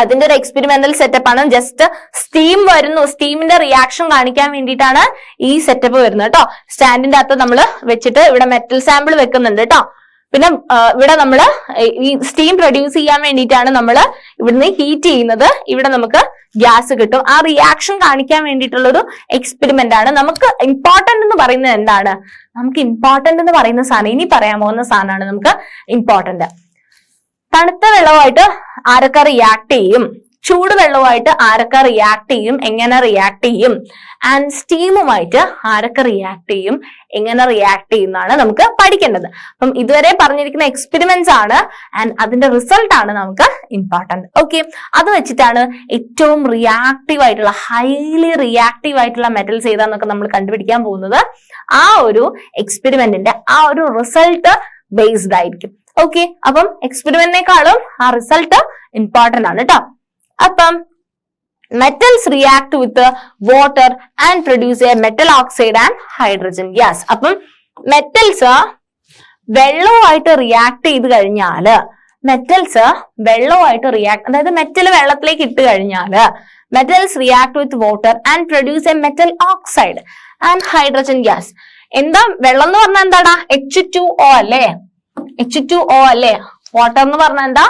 അതിന്റെ ഒരു എക്സ്പെരിമെന്റൽ സെറ്റപ്പ് ആണ്. ജസ്റ്റ് സ്റ്റീം വരുന്നു, സ്റ്റീമിന്റെ റിയാക്ഷൻ കാണിക്കാൻ വേണ്ടിയിട്ടാണ് ഈ സെറ്റപ്പ് വരുന്നത് കേട്ടോ. സ്റ്റാൻഡിന്റെ അകത്ത് നമ്മൾ വെച്ചിട്ട് ഇവിടെ മെറ്റൽ സാമ്പിൾ വെക്കുന്നുണ്ട് കേട്ടോ. പിന്നെ ഇവിടെ നമ്മൾ ഈ സ്റ്റീം പ്രൊഡ്യൂസ് ചെയ്യാൻ വേണ്ടിയിട്ടാണ് നമ്മൾ ഇവിടുന്ന് ഹീറ്റ് ചെയ്യുന്നത്. ഇവിടെ നമുക്ക് ഗ്യാസ് കിട്ടും. ആ റിയാക്ഷൻ കാണിക്കാൻ വേണ്ടിയിട്ടുള്ള ഒരു എക്സ്പെരിമെന്റ് ആണ്. നമുക്ക് ഇമ്പോർട്ടന്റ് എന്ന് പറയുന്നത് എന്താണ്? നമുക്ക് ഇമ്പോർട്ടന്റ് എന്ന് പറയുന്ന സാധനം, ഇനി പറയാൻ പോകുന്ന സാധനമാണ് നമുക്ക് ഇമ്പോർട്ടന്റ്. തണുത്ത വെള്ളമായിട്ട് ആരൊക്കെ റിയാക്ട് ചെയ്യും, ചൂടുവെള്ളവുമായിട്ട് ആരൊക്കെ റിയാക്ട് ചെയ്യും, എങ്ങനെ റിയാക്ട് ചെയ്യും, ആൻഡ് സ്റ്റീമുമായിട്ട് ആരൊക്കെ റിയാക്ട് ചെയ്യും, എങ്ങനെ റിയാക്ട് ചെയ്യുന്നതാണ് നമുക്ക് പഠിക്കേണ്ടത്. അപ്പം ഇതുവരെ പറഞ്ഞിരിക്കുന്ന എക്സ്പെരിമെന്റ്സ് ആണ് ആൻഡ് അതിന്റെ റിസൾട്ട് ആണ് നമുക്ക് ഇമ്പോർട്ടന്റ്. ഓക്കെ, അത് വെച്ചിട്ടാണ് ഏറ്റവും റിയാക്റ്റീവ് ആയിട്ടുള്ള, ഹൈലി റിയാക്റ്റീവ് ആയിട്ടുള്ള മെറ്റൽസ് ഏതാന്നൊക്കെ നമ്മൾ കണ്ടുപിടിക്കാൻ പോകുന്നത്. ആ ഒരു എക്സ്പെരിമെന്റിന്റെ ആ ഒരു റിസൾട്ട് ബേസ്ഡ് ആയിരിക്കും. ഓക്കെ, അപ്പം എക്സ്പെരിമെന്റിനേക്കാളും ആ റിസൾട്ട് ഇമ്പോർട്ടന്റ് ആണ് കേട്ടോ. അപ്പം metals react with water and produce A metal oxide and hydrogen gas. അപ്പം മെറ്റൽസ് വെള്ളവുമായിട്ട് റിയാക്ട് ചെയ്ത് കഴിഞ്ഞാല്, മെറ്റൽസ് വെള്ളവുമായിട്ട് റിയാക്ട്, അതായത് മെറ്റൽ വെള്ളത്തിലേക്ക് ഇട്ട് കഴിഞ്ഞാല് metals react with water and produce A metal oxide and hydrogen gas. എന്താ വെള്ളം എന്ന് പറഞ്ഞാൽ എന്താടാ? H2O അല്ലേ? H2O അല്ലേ? വാട്ടർ എന്ന് പറഞ്ഞാൽ എന്താ?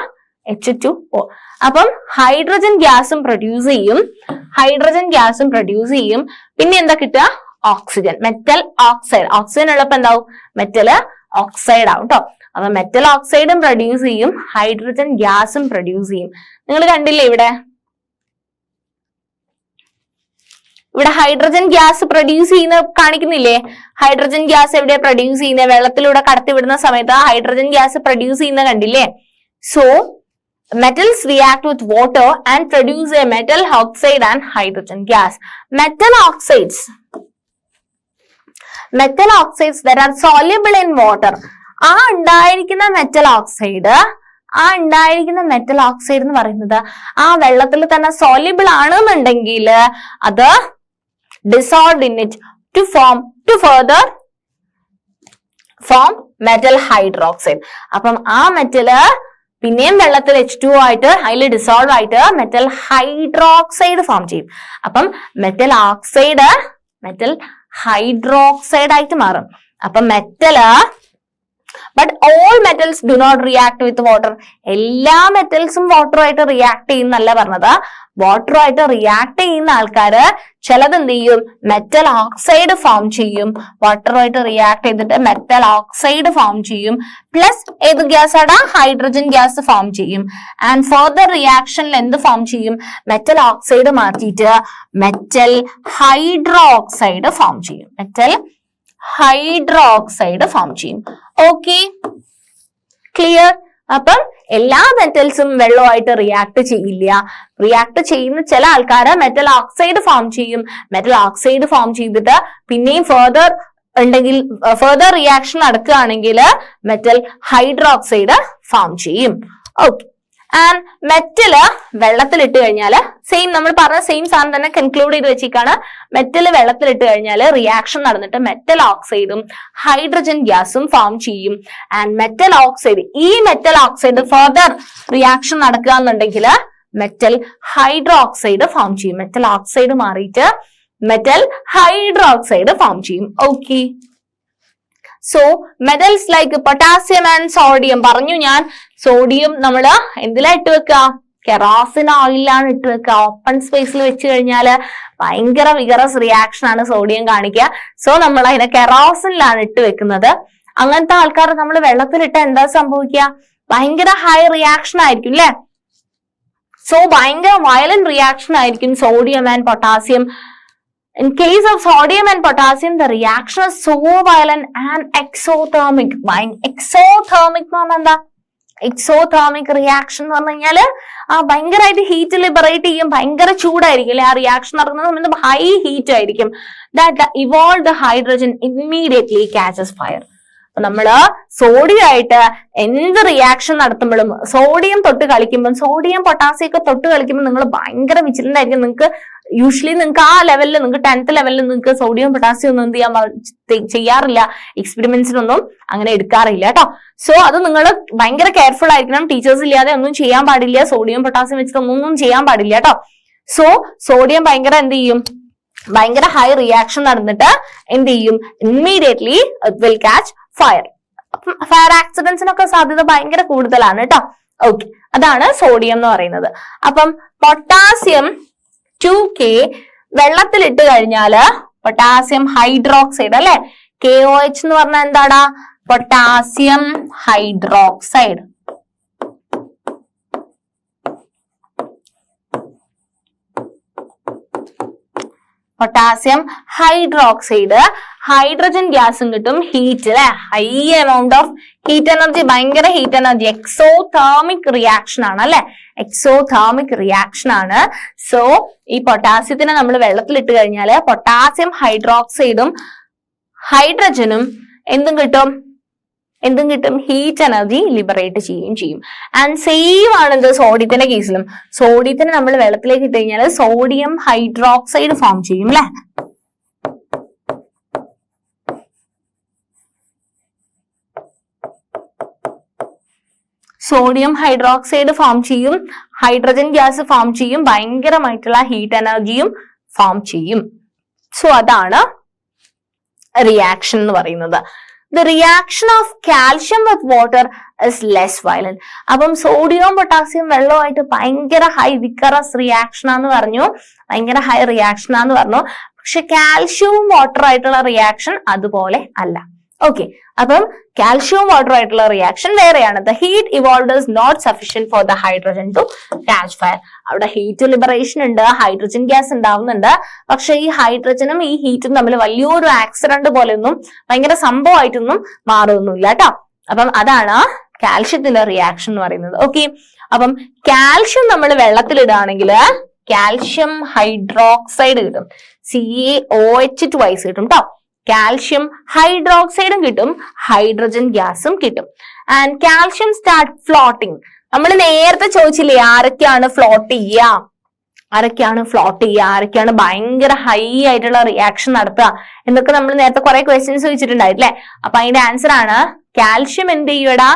H2O. അപ്പം ഹൈഡ്രജൻ ഗ്യാസും പ്രൊഡ്യൂസ് ചെയ്യും, പിന്നെ എന്താ കിട്ടുക? Oxygen, metal oxide. ഓക്സിജൻ ഉള്ളപ്പോ എന്താവും? മെറ്റൽ ഓക്സൈഡ് ആവും കേട്ടോ. അപ്പൊ മെറ്റൽ ഓക്സൈഡും പ്രൊഡ്യൂസ് ചെയ്യും, ഹൈഡ്രജൻ ഗ്യാസും പ്രൊഡ്യൂസ് ചെയ്യും. നിങ്ങൾ കണ്ടില്ലേ ഇവിടെ ഹൈഡ്രജൻ ഗ്യാസ് പ്രൊഡ്യൂസ് ചെയ്യുന്ന കാണിക്കുന്നില്ലേ? ഹൈഡ്രജൻ ഗ്യാസ് എവിടെയാ പ്രൊഡ്യൂസ് ചെയ്യുന്നത്? വെള്ളത്തിലൂടെ കടത്തിവിടുന്ന സമയത്ത് ഹൈഡ്രജൻ ഗ്യാസ് പ്രൊഡ്യൂസ് ചെയ്യുന്ന കണ്ടില്ലേ? So metals react with water and produce a metal oxide and hydrogen gas. Metal oxides that are soluble in water. ആ ഉണ്ടായിരിക്കുന്ന മെറ്റൽ ഓക്സൈഡ് എന്ന് പറയുന്നത് ആ വെള്ളത്തിൽ തന്നെ സോല്യൂബിൾ ആണെന്നുണ്ടെങ്കിൽ അത് dissolved in it to further form metal hydroxide. അപ്പം ആ മെറ്റല് പിന്നെയും വെള്ളത്തിൽ H2O ആയിട്ട് അതിൽ ഡിസോൾവ് ആയിട്ട് മെറ്റൽ ഹൈഡ്രോക്സൈഡ് ഫോം ചെയ്യും. അപ്പം മെറ്റൽ ഹൈഡ്രോക്സൈഡ് ആയിട്ട് മാറും. അപ്പം but all metals do not react with water. എല്ലാ മെറ്റൽസും വാട്ടറുമായിട്ട് റിയാക്ട് ചെയ്യുന്നല്ല പറഞ്ഞത്. വാട്ടറുമായിട്ട് റിയാക്ട് ചെയ്യുന്ന ആൾക്കാര് ചിലത് എന്ത് ചെയ്യും? മെറ്റൽ ഓക്സൈഡ് ഫോം ചെയ്യും. വാട്ടറുമായിട്ട് റിയാക്ട് ചെയ്തിട്ട് മെറ്റൽ ഓക്സൈഡ് ഫോം ചെയ്യും. പ്ലസ് ഏത് ഗ്യാസ് ആടാ? ഹൈഡ്രജൻ ഗ്യാസ് ഫോം ചെയ്യും. ആൻഡ് ഫർദർ റിയാക്ഷനിൽ എന്ത് ഫോം ചെയ്യും? മെറ്റൽ ഓക്സൈഡ് മാറ്റിയിട്ട് മെറ്റൽ ഹൈഡ്രോക്സൈഡ് ഫോം ചെയ്യും. Okay, clear? അപ്പം എല്ലാ മെറ്റൽസും വെള്ളമായിട്ട് റിയാക്ട് ചെയ്യില്ല. റിയാക്ട് ചെയ്യുന്ന ചില ആൾക്കാര് മെറ്റൽ ഓക്സൈഡ് ഫോം ചെയ്യും. മെറ്റൽ ഓക്സൈഡ് ഫോം ചെയ്തിട്ട് പിന്നെയും ഫർദർ റിയാക്ഷൻ നടക്കുകയാണെങ്കിൽ മെറ്റൽ ഹൈഡ്രോക്സൈഡ് ഫോം ചെയ്യും. ഓക്കെ, ആൻഡ് മെറ്റല് വെള്ളത്തിലിട്ട് കഴിഞ്ഞാല് നമ്മൾ പറഞ്ഞ സെയിം സാധനം തന്നെ കൺക്ലൂഡ് ചെയ്ത് വെച്ചിരിക്കുകയാണ്. മെറ്റല് വെള്ളത്തിലിട്ട് കഴിഞ്ഞാൽ റിയാക്ഷൻ നടന്നിട്ട് മെറ്റൽ ഓക്സൈഡും ഹൈഡ്രജൻ ഗ്യാസും ഫോം ചെയ്യും. And metal oxide further reaction നടക്കുക എന്നുണ്ടെങ്കിൽ മെറ്റൽ ഹൈഡ്രോക്സൈഡ് ഫോം ചെയ്യും. മെറ്റൽ ഓക്സൈഡ് മാറിയിട്ട് മെറ്റൽ ഹൈഡ്രോക്സൈഡ് ഫോം ചെയ്യും. Okay, so metals like potassium and sodium പറഞ്ഞു ഞാൻ. സോഡിയം നമ്മള് എന്തിലാ ഇട്ട് വെക്കുക? കെറോസിൻ ഓയിലാണ് ഇട്ട് വെക്കുക. ഓപ്പൺ സ്പേസിൽ വെച്ച് കഴിഞ്ഞാൽ ഭയങ്കര വിഗറസ് റിയാക്ഷൻ ആണ് സോഡിയം കാണിക്കുക. സോ നമ്മൾ അതിനെ കെറോസിനിലാണ് ഇട്ട് വെക്കുന്നത്. അങ്ങനത്തെ ആൾക്കാർ നമ്മൾ വെള്ളത്തിലിട്ട് എന്താ സംഭവിക്കുക? ഭയങ്കര ഹൈ റിയാക്ഷൻ ആയിരിക്കും അല്ലെ? സോ ഭയങ്കര വയലന്റ് റിയാക്ഷൻ ആയിരിക്കും sodium and potassium. In case of sodium and potassium, the reaction is so violent and exothermic. Exothermic എന്ന് പറഞ്ഞാൽ എന്താ? എക്സോതെർമിക് റിയാക്ഷൻ എന്ന് പറഞ്ഞു കഴിഞ്ഞാല് ഭയങ്കരമായിട്ട് ഹീറ്റ് ലിബറേറ്റ് ചെയ്യും. ഭയങ്കര ചൂടായിരിക്കും അല്ലെ? ആ റിയാക്ഷൻ നടക്കുന്ന സമയത്ത് ഹൈ ഹീറ്റ് ആയിരിക്കും. That the evolved hydrogen immediately catches fire. നമ്മള് സോഡിയം ആയിട്ട് എന്ത് റിയാക്ഷൻ നടത്തുമ്പോഴും സോഡിയം തൊട്ട് കളിക്കുമ്പോൾ, സോഡിയം പൊട്ടാസ്യം ഒക്കെ തൊട്ട് കളിക്കുമ്പോൾ നിങ്ങൾ ഭയങ്കര വിജിലന്റ് ആയിരിക്കും. നിങ്ങൾക്ക് യൂഷ്വലി നിങ്ങൾക്ക് ആ ലെവലിൽ, നിങ്ങൾക്ക് 10th ലെവലിൽ നിങ്ങൾക്ക് സോഡിയം പൊട്ടാസ്യം ഒന്നും എന്ത് ചെയ്യാറില്ല, എക്സ്പെരിമെന്റ്സിനൊന്നും അങ്ങനെ എടുക്കാറില്ല കേട്ടോ. സോ അത് നിങ്ങൾ ഭയങ്കര കെയർഫുൾ ആയിരിക്കണം. ടീച്ചേഴ്സ് ഇല്ലാതെ ഒന്നും ചെയ്യാൻ പാടില്ല, സോഡിയം പൊട്ടാസ്യം വെച്ചിട്ട് ഒന്നും ചെയ്യാൻ പാടില്ല കേട്ടോ. സോ സോഡിയം ഭയങ്കര എന്ത് ചെയ്യും, ഭയങ്കര ഹൈ റിയാക്ഷൻ നടന്നിട്ട് എന്ത് ചെയ്യും, immediately will catch fire. Fire ആക്സിഡന്റ്സിനൊക്കെ സാധ്യത ഭയങ്കര കൂടുതലാണ് കേട്ടോ. ഓക്കെ, അതാണ് സോഡിയം എന്ന് പറയുന്നത്. അപ്പം പൊട്ടാസ്യം 2K വെള്ളത്തിലിട്ട് കഴിഞ്ഞാല് പൊട്ടാസ്യം ഹൈഡ്രോക്സൈഡ് അല്ലെ, KOH എന്ന് പറഞ്ഞാൽ എന്താടാ, potassium hydroxide. Potassium hydroxide, hydrogen ഗ്യാസും കിട്ടും, ഹീറ്റ് അല്ലെ, high amount of heat energy, ഭയങ്കര ഹീറ്റ് എനർജി, എക്സോതേർമിക് റിയാക്ഷൻ ആണ് അല്ലെ, എക്സോതേർമിക് റിയാക്ഷൻ ആണ്. സോ ഈ പൊട്ടാസ്യത്തിനെ നമ്മൾ വെള്ളത്തിലിട്ട് കഴിഞ്ഞാല് പൊട്ടാസ്യം ഹൈഡ്രോക്സൈഡും ഹൈഡ്രജനും എന്തും കിട്ടും, ഹീറ്റ് എനർജി ലിബറേറ്റ് ചെയ്യും. ആൻഡ് സെയിം ആണ് ഇത് സോഡിയത്തിന്റെ കേസിലും. സോഡിയത്തിന് നമ്മൾ വെള്ളത്തിലേക്ക് ഇട്ട് കഴിഞ്ഞാൽ സോഡിയം ഹൈഡ്രോക്സൈഡ് ഫോം ചെയ്യും അല്ലെ. സോഡിയം ഹൈഡ്രോക്സൈഡ് ഫോം ചെയ്യും, ഹൈഡ്രജൻ ഗ്യാസ് ഫോം ചെയ്യും, ഭയങ്കരമായിട്ടുള്ള ഹീറ്റ് എനർജിയും ഫോം ചെയ്യും. സോ അതാണ് റിയാക്ഷൻ എന്ന് പറയുന്നത്. The reaction of calcium with water is less violent. അപ്പം സോഡിയവും പൊട്ടാസ്യം വെള്ളവുമായിട്ട് ഭയങ്കര ഹൈ വിക്കറസ് റിയാക്ഷൻ ആന്ന് പറഞ്ഞു, ഭയങ്കര ഹൈ റിയാക്ഷൻ ആന്ന് പറഞ്ഞു. പക്ഷെ കാൽഷ്യവും വാട്ടർ ആയിട്ടുള്ള റിയാക്ഷൻ അതുപോലെ അല്ല. ഓക്കെ, അപ്പം കാൽഷ്യവും വാട്ടർ ആയിട്ടുള്ള റിയാക്ഷൻ വേറെയാണ്. The heat evolved is not sufficient for the hydrogen to catch fire. അവിടെ ഹീറ്റ് ലിബറേഷൻ ഉണ്ട്, ഹൈഡ്രജൻ ഗ്യാസ് ഉണ്ടാവുന്നുണ്ട്. പക്ഷെ ഈ ഹൈഡ്രജനും ഈ ഹീറ്റും തമ്മിൽ വലിയൊരു ആക്സിഡന്റ് പോലെയൊന്നും ഭയങ്കര സംഭവമായിട്ടൊന്നും മാറുമൊന്നുമില്ല കേട്ടോ. അപ്പം അതാണ് കാൽഷ്യത്തിന്റെ റിയാക്ഷൻ എന്ന് പറയുന്നത്. ഓക്കെ, അപ്പം കാൽഷ്യം നമ്മൾ വെള്ളത്തിലിടുകയാണെങ്കിൽ കാൽഷ്യം ഹൈഡ്രോക്സൈഡ് കിട്ടും, CaOH2 കിട്ടും കേട്ടോ. കാൽഷ്യം ഹൈഡ്രോക്സൈഡും കിട്ടും, ഹൈഡ്രജൻ ഗ്യാസും കിട്ടും. And calcium start floating. നമ്മൾ നേരത്തെ ചോദിച്ചില്ലേ ആരൊക്കെയാണ് ഫ്ലോട്ട് ചെയ്യുക, ആരൊക്കെയാണ് ഭയങ്കര ഹൈ ആയിട്ടുള്ള റിയാക്ഷൻ നടത്തുക എന്നൊക്കെ നമ്മൾ നേരത്തെ കുറെ ക്വസ്റ്റ്യൻസ് ചോദിച്ചിട്ടുണ്ടായില്ലേ. അപ്പൊ അതിന്റെ ആൻസർ ആണ് കാൽഷ്യം എന്ത് ചെയ്യടാ,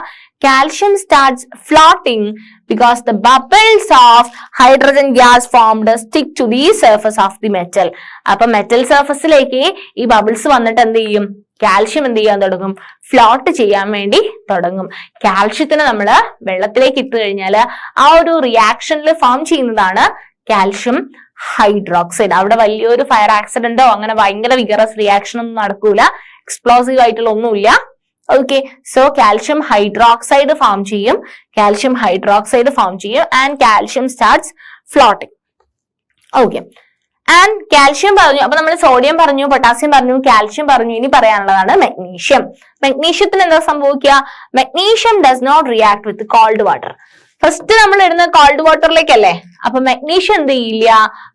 calcium starts floating because the bubbles of hydrogen gas formed stick to the surface of the metal. അപ്പൊ മെറ്റൽ സർഫസിലേക്ക് ഈ ബബിൾസ് വന്നിട്ട് എന്ത് ചെയ്യും, കാൽഷ്യം എന്ത് ചെയ്യാൻ തുടങ്ങും, ഫ്ലോട്ട് ചെയ്യാൻ വേണ്ടി തുടങ്ങും. കാൽഷ്യത്തിനെ നമ്മൾ വെള്ളത്തിലേക്ക് ഇട്ട് കഴിഞ്ഞാൽ ആ ഒരു റിയാക്ഷനിൽ ഫോം ചെയ്യുന്നതാണ് കാൽഷ്യം ഹൈഡ്രോക്സൈഡ്. അവിടെ വലിയൊരു ഫയർ ആക്സിഡന്റോ അങ്ങനെ ഭയങ്കര വിഗറസ് റിയാക്ഷൻ ഒന്നും നടക്കൂല, എക്സ്പ്ലോസീവ് ആയിട്ടുള്ള ഒന്നുമില്ല. Okay, so calcium hydroxide form ചെയ്യും, and calcium starts floating. Okay, and calcium പറഞ്ഞു. അപ്പൊ നമ്മൾ സോഡിയം പറഞ്ഞു, പൊട്ടാസ്യം പറഞ്ഞു, കാൽഷ്യം പറഞ്ഞു. ഇനി പറയാനുള്ളതാണ് മഗ്നീഷ്യം. മഗ്നീഷ്യത്തിന് എന്താ സംഭവിക്കുക, magnesium does not react with cold water. First നമ്മൾ ഇടുന്ന കോൾഡ് വാട്ടറിലേക്കല്ലേ, അപ്പൊ മഗ്നീഷ്യം എന്ത് ചെയ്യില്ല,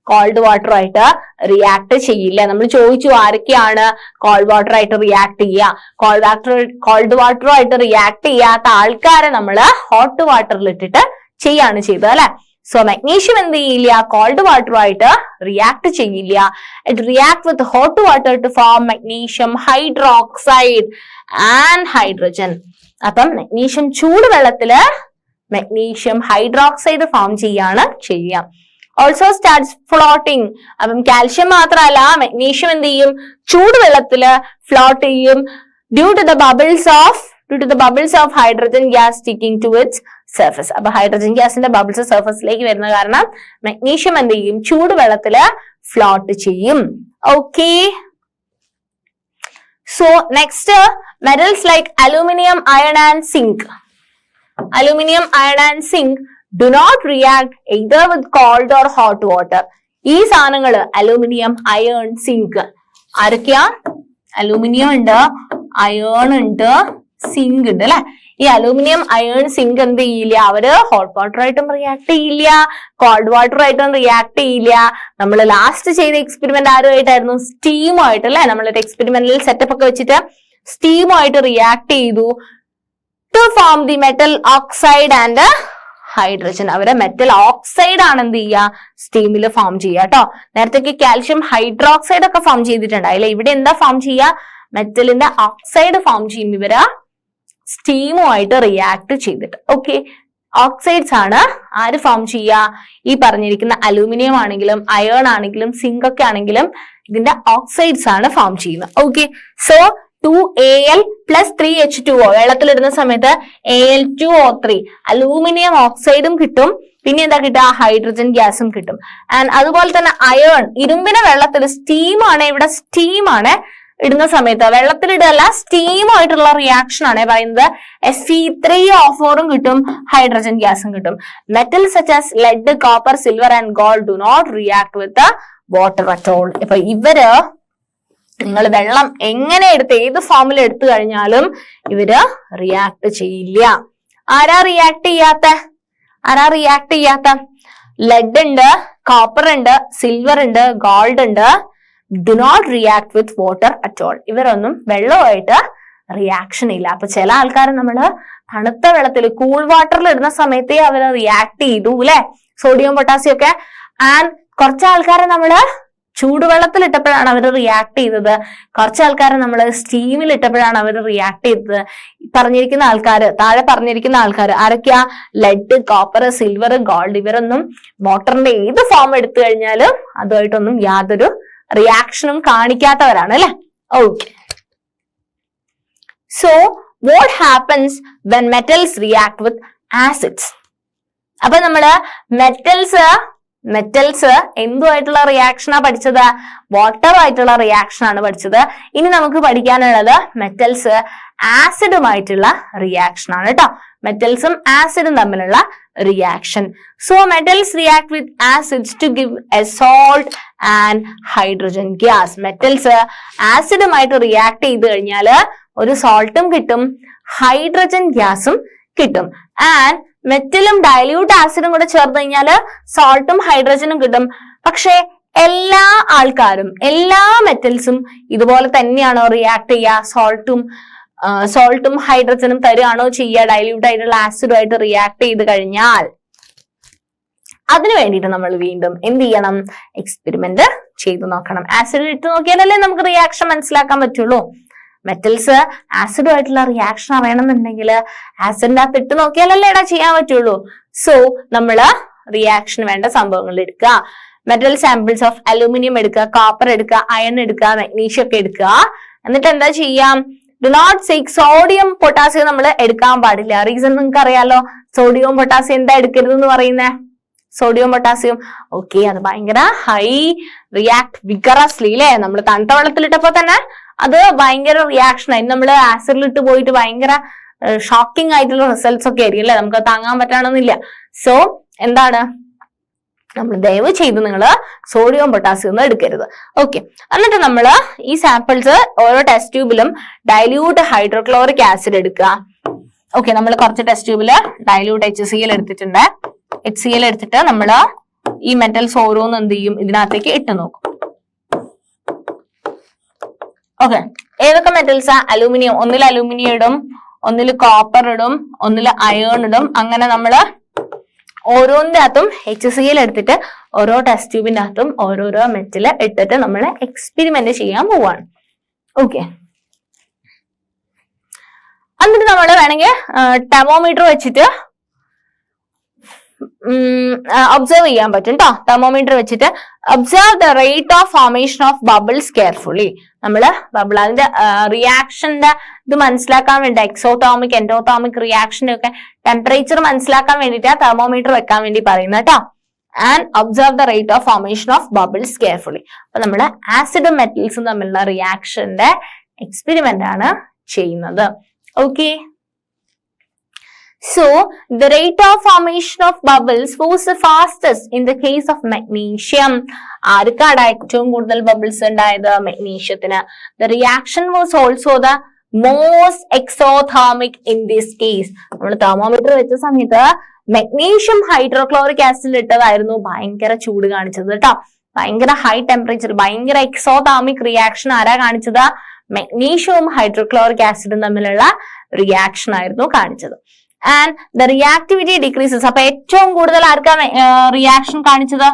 കോൾഡ് വാട്ടറുമായിട്ട് റിയാക്ട് ചെയ്യില്ല. നമ്മൾ ചോദിച്ചു ആരൊക്കെയാണ് കോൾഡ് വാട്ടറായിട്ട് റിയാക്ട് ചെയ്യുക, കോൾഡ് വാട്ടറുമായിട്ട് റിയാക്ട് ചെയ്യാത്ത ആൾക്കാരെ നമ്മൾ ഹോട്ട് വാട്ടറിൽ ഇട്ടിട്ട് ചെയ്യാണ് ചെയ്തത് അല്ലെ. സോ മഗ്നീഷ്യം എന്ത് ചെയ്യില്ല, കോൾഡ് വാട്ടറുമായിട്ട് റിയാക്ട് ചെയ്യില്ല. It react with hot water to form magnesium hydroxide and hydrogen. അപ്പം മഗ്നീഷ്യം ചൂടുവെള്ളത്തില് മഗ്നീഷ്യം ഹൈഡ്രോക്സൈഡ് ഫോം ചെയ്യാണ് ചെയ്യുക. Also starts floating. അപ്പം കാൽഷ്യം മാത്രമല്ല, മഗ്നീഷ്യം എന്ത് ചെയ്യും, ചൂടുവെള്ളത്തില് ഫ്ലോട്ട് ചെയ്യും due to the bubbles of hydrogen gas sticking to its surface. അപ്പൊ ഹൈഡ്രജൻ ഗ്യാസിന്റെ ബബിൾസ് സർഫസിലേക്ക് വരുന്ന കാരണം മഗ്നീഷ്യം എന്ത് ചെയ്യും, ചൂടുവെള്ളത്തില് ഫ്ലോട്ട് ചെയ്യും. Okay, so next metals like aluminium, iron and zinc. Aluminium, iron and zinc do not react either with cold or hot water. ഈ സാധനങ്ങള് അലൂമിനിയം, അയൺ, സിങ്ക് ആരൊക്കെയാ, അലൂമിനിയം ഉണ്ട്, അയൺ ഉണ്ട്, സിങ്ക് ഉണ്ട് അല്ലെ. ഈ അലൂമിനിയം, അയൺ, സിങ്ക് എന്ത് ചെയ്യില്ല, അവര് ഹോട്ട് വാട്ടറായിട്ടും റിയാക്ട് ചെയ്യില്ല, കോൾഡ് വാട്ടറായിട്ടും റിയാക്ട് ചെയ്യില്ല. നമ്മൾ ലാസ്റ്റ് ചെയ്ത എക്സ്പെരിമെന്റ് ആരുമായിട്ടായിരുന്നു, സ്റ്റീമുമായിട്ട് അല്ലെ. നമ്മളൊരു എക്സ്പെരിമെന്റൽ സെറ്റപ്പ് ഒക്കെ വെച്ചിട്ട് സ്റ്റീമുമായിട്ട് റിയാക്ട് ചെയ്തു. To form the metal oxide and hydrogen. അവരെ മെറ്റൽ ഓക്സൈഡ് ആണ് എന്ത് ചെയ്യുക, സ്റ്റീമിൽ ഫോം ചെയ്യുക കേട്ടോ. നേരത്തെ കാൽഷ്യം ഹൈഡ്രോക്സൈഡ് ഒക്കെ ഫോം ചെയ്തിട്ടുണ്ടായില്ലേ, ഇവിടെ എന്താ ഫോം ചെയ്യുക, മെറ്റലിന്റെ ഓക്സൈഡ് ഫോം ചെയ്യും ഇവര് സ്റ്റീമുമായിട്ട് റിയാക്ട് ചെയ്തിട്ട്. ഓക്കെ, ഓക്സൈഡ്സ് ആണ് ആര് ഫോം ചെയ്യുക, ഈ പറഞ്ഞിരിക്കുന്ന അലൂമിനിയം ആണെങ്കിലും അയേൺ ആണെങ്കിലും സിങ്ക് ഒക്കെ ആണെങ്കിലും ഇതിന്റെ ഓക്സൈഡ്സ് ആണ് ഫോം ചെയ്യുന്നത്. Okay, so 2Al plus 3H2O വെള്ളത്തിലിടുന്ന സമയത്ത് Al2O3 അലൂമിനിയം ഓക്സൈഡും കിട്ടും, പിന്നെ എന്താ കിട്ടുക, ഹൈഡ്രജൻ ഗ്യാസും കിട്ടും. ആൻഡ് അതുപോലെ തന്നെ അയേൺ, ഇരുമ്പിന്റെ വെള്ളത്തിൽ സ്റ്റീമാണ്, ഇവിടെ സ്റ്റീമാണ് ഇടുന്ന സമയത്ത്, വെള്ളത്തിലിടല്ല സ്റ്റീമായിട്ടുള്ള റിയാക്ഷൻ ആണ് പറയുന്നത്. Fe3O4 കിട്ടും, ഹൈഡ്രജൻ ഗ്യാസും കിട്ടും. Metal such as lead, copper, silver and gold do not react with water at all. ഇപ്പൊ ഇവര് നിങ്ങൾ വെള്ളം എങ്ങനെ എടുത്ത് ഏത് ഫോമിൽ എടുത്തു കഴിഞ്ഞാലും ഇവര് റിയാക്ട് ചെയ്യില്ല. ആരാ റിയാക്ട് ചെയ്യാത്ത, ലെഡ് ഉണ്ട്, കോപ്പർ ഉണ്ട്, സിൽവർ ഉണ്ട്, ഗോൾഡ് ഉണ്ട്. Do not react with water at all. ഇവരൊന്നും വെള്ളമായിട്ട് റിയാക്ഷൻ ഇല്ല. അപ്പൊ ചില ആൾക്കാർ നമ്മള് തണുത്ത വെള്ളത്തിൽ കൂൾ വാട്ടറിൽ ഇടുന്ന സമയത്തേ അവര് റിയാക്ട് ചെയ്തു അല്ലെ, സോഡിയം പൊട്ടാസ്യം ഒക്കെ. ആൻഡ് കുറച്ച് ആൾക്കാരെ നമ്മള് ചൂടുവെള്ളത്തിൽ ഇട്ടപ്പോഴാണ് അവർ റിയാക്ട് ചെയ്തത്, കുറച്ച് ആൾക്കാരെ നമ്മൾ സ്റ്റീമിൽ ഇട്ടപ്പോഴാണ് അവർ റിയാക്ട് ചെയ്തത്. പറഞ്ഞിരിക്കുന്ന ആൾക്കാര്, താഴെ പറഞ്ഞിരിക്കുന്ന ആൾക്കാർ ആരൊക്കെയാ, ലെഡ്, കോപ്പർ, സിൽവർ, ഗോൾഡ്, ഇവരൊന്നും വാട്ടറിന്റെ ഏത് ഫോം എടുത്തു കഴിഞ്ഞാലും അതുമായിട്ടൊന്നും യാതൊരു റിയാക്ഷനും കാണിക്കാത്തവരാണ് അല്ലെ. Okay, so what happens when metals react with acids? അപ്പൊ നമ്മള് മെറ്റൽസ് എന്തുമായിട്ടുള്ള റിയാക്ഷനാ പഠിച്ചത്, വാട്ടർ ആയിട്ടുള്ള റിയാക്ഷൻ ആണ് പഠിച്ചത്. ഇനി നമുക്ക് പഠിക്കാനുള്ളത് മെറ്റൽസ് ആസിഡുമായിട്ടുള്ള റിയാക്ഷൻ ആണ് കേട്ടോ. മെറ്റൽസും ആസിഡും തമ്മിലുള്ള reaction. So metals react with acids to give a salt and hydrogen gas. Metals ആസിഡുമായിട്ട് റിയാക്ട് ചെയ്ത് കഴിഞ്ഞാൽ ഒരു സോൾട്ടും കിട്ടും, ഹൈഡ്രജൻ ഗ്യാസും കിട്ടും. ആൻഡ് മെറ്റലും ഡയല്യൂട്ട് ആസിഡും കൂടെ ചേർന്ന് കഴിഞ്ഞാൽ സോൾട്ടും ഹൈഡ്രജനും കിട്ടും. പക്ഷെ എല്ലാ ആൾക്കാരും, എല്ലാ മെറ്റൽസും ഇതുപോലെ തന്നെയാണോ റിയാക്ട് ചെയ്യുക? സോൾട്ടും ഹൈഡ്രജനും തരുകയാണോ ചെയ്യുക? ഡയല്യൂട്ട് ആയിട്ടുള്ള ആസിഡുമായിട്ട് റിയാക്ട് ചെയ്ത് കഴിഞ്ഞാൽ അതിനു വേണ്ടിയിട്ട് നമ്മൾ വീണ്ടും എന്ത് ചെയ്യണം? എക്സ്പെരിമെന്റ് ചെയ്ത് നോക്കണം. ആസിഡ് ഇട്ട് നോക്കിയാലല്ലേ നമുക്ക് റിയാക്ഷൻ മനസ്സിലാക്കാൻ പറ്റുള്ളൂ. മെറ്റൽസ് ആസിഡുമായിട്ടുള്ള റിയാക്ഷൻ അറിയണമെന്നുണ്ടെങ്കിൽ ആസിഡിന്റെ അകത്ത് ഇട്ട് നോക്കിയാലല്ലേ ഇടാ ചെയ്യാൻ പറ്റുള്ളൂ. സോ നമ്മള് റിയാക്ഷന് വേണ്ട സംഭവങ്ങൾ എടുക്കുക. മെറ്റൽ സാമ്പിൾസ് ഓഫ് അലൂമിനിയം എടുക്കുക, കോപ്പർ എടുക്കുക, അയൺ എടുക്കുക, മഗ്നീഷ്യം ഒക്കെ എടുക്കുക. എന്നിട്ട് എന്താ ചെയ്യാം? Do not take sodium potassium നമ്മൾ എടുക്കാൻ പാടില്ല. റീസൺ നിങ്ങൾക്ക് അറിയാലോ. സോഡിയം പൊട്ടാസ്യം എന്താ എടുക്കരുതെന്ന് പറയുന്നേ? സോഡിയം പൊട്ടാസ്യം ഓക്കെ, അത് ഭയങ്കര ഹൈ റിയാക്ട് വിഗറസ്ലി അല്ലെ. നമ്മൾ തണുത്ത വെള്ളത്തിലിട്ടപ്പോ തന്നെ അത് ഭയങ്കര റിയാക്ഷൻ ആയി. നമ്മൾ ആസിഡിലിട്ട് പോയിട്ട് ഭയങ്കര ഷോക്കിംഗ് ആയിട്ടുള്ള റിസൾട്ട്സ് ഒക്കെ ആയിരിക്കും അല്ലെ, നമുക്ക് താങ്ങാൻ പറ്റണമെന്നില്ല. സോ എന്താണ്, നമ്മൾ ദയവ് ചെയ്ത് നിങ്ങൾ സോഡിയം പൊട്ടാസ്യം ഒന്നും എടുക്കരുത്. ഓക്കെ, എന്നിട്ട് നമ്മൾ ഈ സാമ്പിൾസ് ഓരോ ടെസ്റ്റ് ട്യൂബിലും ഡൈല്യൂട്ട് ഹൈഡ്രോക്ലോറിക് ആസിഡ് എടുക്കുക. ഓക്കെ, നമ്മൾ കുറച്ച് ടെസ്റ്റ് ട്യൂബില് ഡൈല്യൂട്ട് HCl എടുത്തിട്ടുണ്ട്. HCl എടുത്തിട്ട് നമ്മൾ ഈ മെറ്റൽസ് ഓരോന്നും എന്ത് ചെയ്യും, ഇതിനകത്തേക്ക് ഇട്ട് നോക്കും. ഓക്കെ, ഏതൊക്കെ മെറ്റൽസാ? അലൂമിനിയം, ഒന്നിൽ അലൂമിനിയം ഇടും, ഒന്നിൽ കോപ്പർ ഇടും, ഒന്നിൽ അയേൺ ഇടും. അങ്ങനെ നമ്മള് ഓരോന്നിന്റെ അകത്തും HCl എടുത്തിട്ട് ഓരോ ടെസ്റ്റ് ട്യൂബിന്റെ അകത്തും ഓരോരോ മെറ്റൽ ഇട്ടിട്ട് നമ്മൾ എക്സ്പെരിമെന്റ് ചെയ്യാൻ പോവാണ്. ഓക്കെ, എന്നിട്ട് നമ്മൾ വേണമെങ്കിൽ തെർമോമീറ്റർ വെച്ചിട്ട് ഒബ്സർവ് ചെയ്യാൻ പറ്റും കേട്ടോ. തെർമോമീറ്റർ വെച്ചിട്ട് observe the rate of formation of bubbles carefully. നമ്മള് ബബിൾ അതിന്റെ റിയാക്ഷന്റെ ഇത് മനസ്സിലാക്കാൻ വേണ്ടി, എക്സോതോമിക് എൻഡോതോമിക് റിയാക്ഷന്റെ ഒക്കെ ടെമ്പറേച്ചർ മനസ്സിലാക്കാൻ വേണ്ടിയിട്ട് ആ തെർമോമീറ്റർ വെക്കാൻ വേണ്ടി പറയുന്നത് കേട്ടോ. And observe the rate of formation of bubbles carefully. അപ്പൊ നമ്മള് ആസിഡും മെറ്റൽസും തമ്മിലുള്ള റിയാക്ഷന്റെ എക്സ്പെരിമെന്റ് ആണ് ചെയ്യുന്നത്. Okay, so the rate of formation of bubbles was the fastest in the case of magnesium. ആർക്കാണ് ഏറ്റവും കൂടുതൽ ബബിൾസ് ഉണ്ടായത്? മെഗ്നീഷ്യത്തിന്. The reaction was also the most exothermic in this case. നമ്മൾ തെർമോമീറ്റർ വെച്ച സമയത്ത് മെഗ്നീഷ്യം ഹൈഡ്രോക്ലോറിക് ആസിഡ് ഇട്ടതായിരുന്നു ഭയങ്കര ചൂട് കാണിച്ചത് കേട്ടോ. ഭയങ്കര ഹൈ ടെമ്പറേച്ചർ, ഭയങ്കര എക്സോതേർമിക് റിയാക്ഷൻ ആരാ കാണിച്ചത്? മെഗ്നീഷ്യവും ഹൈഡ്രോക്ലോറിക് ആസിഡും തമ്മിലുള്ള റിയാക്ഷൻ ആയിരുന്നു കാണിച്ചത്. And the reactivity decreases. അപ്പൊ ഏറ്റവും കൂടുതൽ ആർക്കാ റിയാക്ഷൻ കാണിച്ചത്?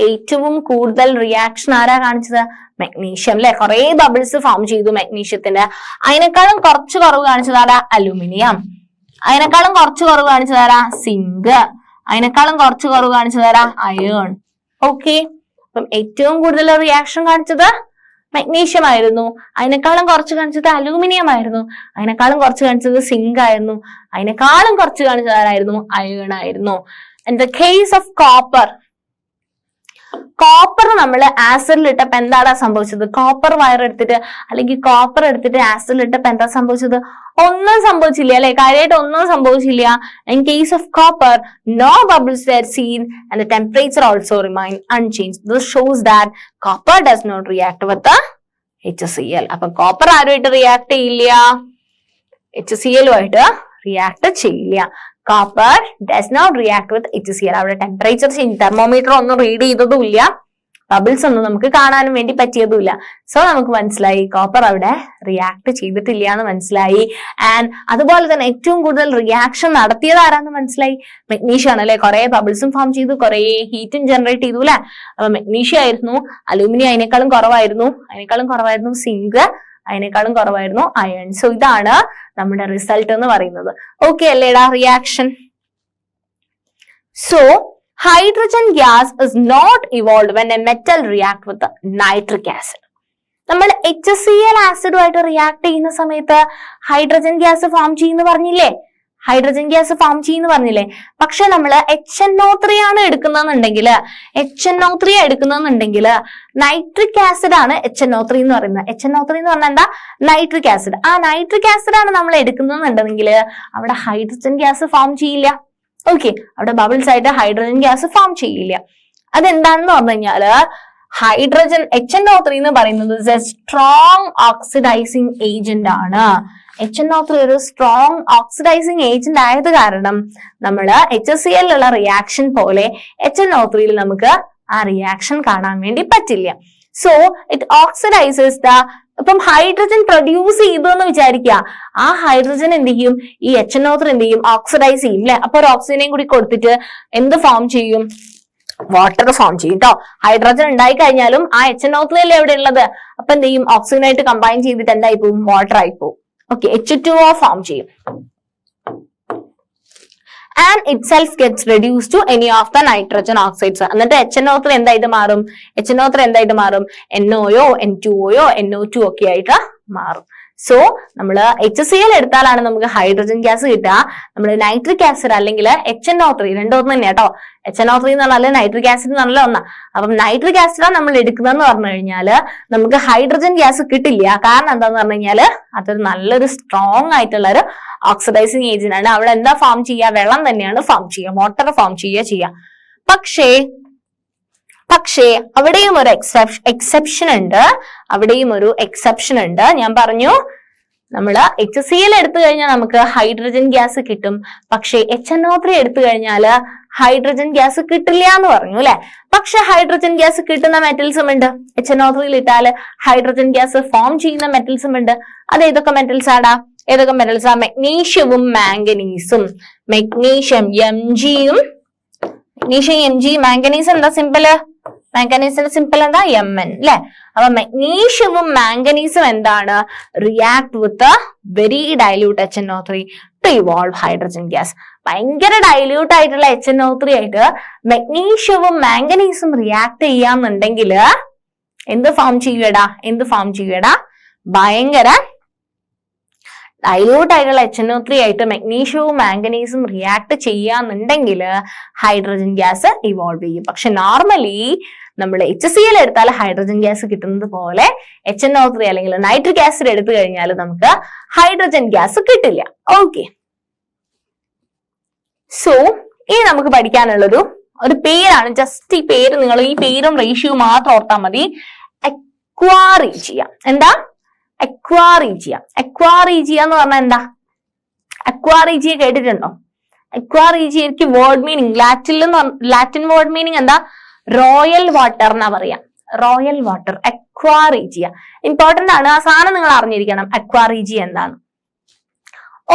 ഏറ്റവും കൂടുതൽ റിയാക്ഷൻ ആരാ കാണിച്ചത്? മഗ്നീഷ്യം അല്ലെ. കുറെ ബബിൾസ് ഫോം ചെയ്തു മഗ്നീഷ്യത്തിന്റെ. അതിനേക്കാളും കുറച്ച് കുറവ് കാണിച്ചതാരാ? അലൂമിനിയം. അതിനേക്കാളും കുറച്ച് കുറവ് കാണിച്ചതാരാ? സിങ്ക്. അതിനേക്കാളും കുറച്ച് കുറവ് കാണിച്ചതാരാ? അയേൺ. ഓക്കെ, അപ്പം ഏറ്റവും കൂടുതൽ റിയാക്ഷൻ കാണിച്ചത് മഗ്നീഷ്യം ആയിരുന്നു. അതിനേക്കാളും കുറച്ച് കാണിച്ചത് അലൂമിനിയം ആയിരുന്നു. അതിനേക്കാളും കുറച്ച് കാണിച്ചത് സിങ്ക് ആയിരുന്നു. അതിനേക്കാളും കുറച്ച് കാണിച്ചത് ആരായിരുന്നു? അയേൺ ആയിരുന്നു. In the case of copper, copper നമ്മൾ ആസിഡിൽ ഇട്ടപ്പോ എന്താണ് സംഭവിച്ചത്? കോപ്പർ വയർ എടുത്തിട്ട് അല്ലെങ്കിൽ കോപ്പർ എടുത്തിട്ട് ആസിഡിൽ ഇട്ടപ്പോ എന്താ സംഭവിച്ചത്? ഒന്നും സംഭവിച്ചില്ല അല്ലെ, കാര്യമായിട്ട് ഒന്നും സംഭവിച്ചില്ല. In case of copper, no bubbles were seen and the temperature also remained unchanged. This shows that copper does not react with the HCl. അപ്പൊ കോപ്പർ ആരുമായിട്ട് റിയാക്ട് ചെയ്യില്ല, HCl ആയിട്ട് റിയാക്ട് ചെയ്യില്ല. Copper does not react with HCl. അവിടെ temperature change, thermometer ഒന്നും read ചെയ്തതുമില്ല, bubbles ഒന്നും നമുക്ക് കാണാനും വേണ്ടി പറ്റിയതുമില്ല. സോ നമുക്ക് മനസ്സിലായി കോപ്പർ അവിടെ റിയാക്ട് ചെയ്തിട്ടില്ല എന്ന് മനസ്സിലായി. ആൻഡ് അതുപോലെ തന്നെ ഏറ്റവും കൂടുതൽ റിയാക്ഷൻ നടത്തിയത് ആരാന്ന് മനസ്സിലായി? മഗ്നീഷ്യം ആണ് അല്ലെ. കുറെ ബബിൾസും ഫോം ചെയ്തു, കുറെ ഹീറ്റും ജനറേറ്റ് ചെയ്തു അല്ലെ. അപ്പൊ മഗ്നീഷ്യം ആയിരുന്നു. അലൂമിനിയം അതിനേക്കാളും കുറവായിരുന്നു. സിങ്ക് അതിനേക്കാളും കുറവായിരുന്നു അയൺ. സോ ഇതാണ് നമ്മുടെ റിസൾട്ട് എന്ന് പറയുന്നത്. ഓക്കെ അല്ലേടാ reaction? So hydrogen gas is not evolved when a metal react with the nitric acid. നമ്മൾ HCl ആസിഡുമായിട്ട് റിയാക്ട് ചെയ്യുന്ന സമയത്ത് ഹൈഡ്രജൻ ഗ്യാസ് ഫോം ചെയ്യുന്നു പറഞ്ഞില്ലേ? പക്ഷെ നമ്മൾ HNO3 ആണ് എടുക്കുന്നതെന്നുണ്ടെങ്കിൽ, നൈട്രിക് ആസിഡ് ആണ് HNO3 എന്ന് പറയുന്നത്. HNO3 എന്ന് പറഞ്ഞാൽ എന്താ? Nitric acid. ആ നൈട്രിക് ആസിഡ് ആണ് നമ്മൾ എടുക്കുന്നതെന്നുണ്ടെങ്കിൽ അവിടെ ഹൈഡ്രജൻ ഗ്യാസ് ഫോം ചെയ്യില്ല. ഓക്കെ, അവിടെ ബബിൾസ് ആയിട്ട് ഹൈഡ്രജൻ ഗ്യാസ് ഫോം ചെയ്യില്ല. അതെന്താണെന്ന് പറഞ്ഞു കഴിഞ്ഞാല് ഹൈഡ്രജൻ HNO3 എന്ന് പറയുന്നത് സ്ട്രോങ് ഓക്സിഡൈസിങ് ഏജന്റ് ആണ്. HNO3 ഒരു സ്ട്രോങ് ഓക്സിഡൈസിങ് ഏജന്റ് ആയത് കാരണം നമ്മൾ HCl ഉള്ള റിയാക്ഷൻ പോലെ HNO3 നമുക്ക് ആ റിയാക്ഷൻ കാണാൻ വേണ്ടി പറ്റില്ല. സോ ഇറ്റ് ഓക്സിഡൈസസ് ദ, ഇപ്പം ഹൈഡ്രജൻ പ്രൊഡ്യൂസ് ചെയ്തു എന്ന് വിചാരിക്കുക, ആ ഹൈഡ്രജൻ എന്ത് ചെയ്യും? ഈ HNO3 എന്ത് ചെയ്യും? ഓക്സിഡൈസ് ചെയ്യും അല്ലെ. അപ്പൊ ഒരു ഓക്സിജനെയും കൂടി കൊടുത്തിട്ട് എന്ത് ഫോം ചെയ്യും? വാട്ടർ ഫോം ചെയ്യും കേട്ടോ. ഹൈഡ്രജൻ ഉണ്ടായി കഴിഞ്ഞാലും ആ HNO3 അല്ലേ എവിടെ ഉള്ളത്? അപ്പൊ എന്ത് ചെയ്യും? ഓക്സിജനായിട്ട് കമ്പൈൻ ചെയ്തിട്ട് എന്തായി പോവും? വാട്ടർ ആയി പോവും. ഓക്കെ, H2O ഫോം ചെയ്യും. And itself gets reduced to any of the nitrogen oxides. എന്നിട്ട് HNO3 എന്തായിട്ട് മാറും? NOയോ N2ഓയോ NO2 ഒക്കെ ആയിട്ട് മാറും. സോ നമ്മൾ HCl എടുത്താലാണ് നമുക്ക് ഹൈഡ്രജൻ ഗ്യാസ് കിട്ടുക. നമ്മൾ നൈട്രിക് ആസിഡ് അല്ലെങ്കിൽ HNO3 രണ്ടൊന്നും തന്നെ കേട്ടോ. HNO3 എന്ന് പറഞ്ഞാൽ നൈട്രിക് ആസിഡ് എന്ന് പറഞ്ഞാൽ ഒന്നാ. അപ്പം നൈട്രിക് ആസിഡാണ് നമ്മൾ എടുക്കുന്നതെന്ന് പറഞ്ഞു കഴിഞ്ഞാൽ നമുക്ക് ഹൈഡ്രജൻ ഗ്യാസ് കിട്ടില്ല. കാരണം എന്താന്ന് പറഞ്ഞു കഴിഞ്ഞാൽ അതൊരു നല്ലൊരു സ്ട്രോങ് ആയിട്ടുള്ള ഒരു ഓക്സിഡൈസിങ് ഏജന്റ് ആണ്. അവിടെ എന്താ ഫോം ചെയ്യുക? വെള്ളം തന്നെയാണ് ഫോം ചെയ്യുക, വാട്ടർ ഫോം ചെയ്യുക. പക്ഷേ അവിടെയും ഒരു എക്സെപ്ഷൻ ഉണ്ട്. ഞാൻ പറഞ്ഞു നമ്മൾ HCl എടുത്തു കഴിഞ്ഞാൽ നമുക്ക് ഹൈഡ്രജൻ ഗ്യാസ് കിട്ടും. പക്ഷേ HNO3 എടുത്തു കഴിഞ്ഞാൽ ഹൈഡ്രജൻ ഗ്യാസ് കിട്ടില്ല എന്ന് പറഞ്ഞു അല്ലെ. പക്ഷെ ഹൈഡ്രജൻ ഗ്യാസ് കിട്ടുന്ന മെറ്റൽസും ഉണ്ട്. HNO3 ഇട്ടാല് ഹൈഡ്രജൻ ഗ്യാസ് ഫോം ചെയ്യുന്ന മെറ്റൽസും ഉണ്ട്. അത് ഏതൊക്കെ മെറ്റൽസ് ആടാ? മഗ്നീഷ്യവും മാംഗനീസും. മഗ്നീഷ്യം Mg, മാംഗനീസ് എന്താ സിമ്പിള്? മാംഗനീസിന്റെ സിമ്പിൾ എന്താ? Mn അല്ലെ. അപ്പൊ മഗ്നീഷ്യവും മാംഗനീസും എന്താണ്? React with very dilute HNO3 to evolve hydrogen gas. ഭയങ്കര ഡൈല്യൂട്ട് ആയിട്ടുള്ള HNO3 ആയിട്ട് മഗ്നീഷ്യവും മാംഗനീസും റിയാക്ട് ചെയ്യാന്നുണ്ടെങ്കിൽ എന്ത് ഫോം ചെയ്യുകടാ? ഭയങ്കര ഡൈല്യൂട്ട് ആയിട്ടുള്ള HNO3 ആയിട്ട് മഗ്നീഷ്യവും മാംഗനീസും റിയാക്ട് ചെയ്യാന്നുണ്ടെങ്കിൽ ഹൈഡ്രജൻ ഗ്യാസ് ഇവോൾവ് ചെയ്യും. പക്ഷെ നോർമലി നമ്മൾ HCl എടുത്താൽ ഹൈഡ്രജൻ ഗ്യാസ് കിട്ടുന്നത് പോലെ HNO3 അല്ലെങ്കിൽ നൈട്രിക് ആസിഡ് എടുത്തു കഴിഞ്ഞാൽ നമുക്ക് ഹൈഡ്രജൻ ഗ്യാസ് കിട്ടില്ല. ഓക്കെ, സോ ഇനി നമുക്ക് പഠിക്കാനുള്ളൊരു പേരാണ്. ജസ്റ്റ് ഈ പേര്, നിങ്ങൾ ഈ പേരും റേഷ്യോ മാത്രം ഓർത്താൽ മതി. അക്വാറീജിയ. എന്താ? അക്വാറീജിയ എന്ന് പറഞ്ഞാൽ എന്താ? അക്വാറീജിയ കേട്ടിട്ടുണ്ടോ? അക്വാറീജിയക്ക് word meaning, Latin word meaning എന്താ? റോയൽ വാട്ടർ എന്നാ പറയാ. Royal water, aqua regia. ഇമ്പോർട്ടന്റ് ആണ്, ആ സാധനം നിങ്ങൾ അറിഞ്ഞിരിക്കണം. അക്വാറീജിയ എന്താണ്?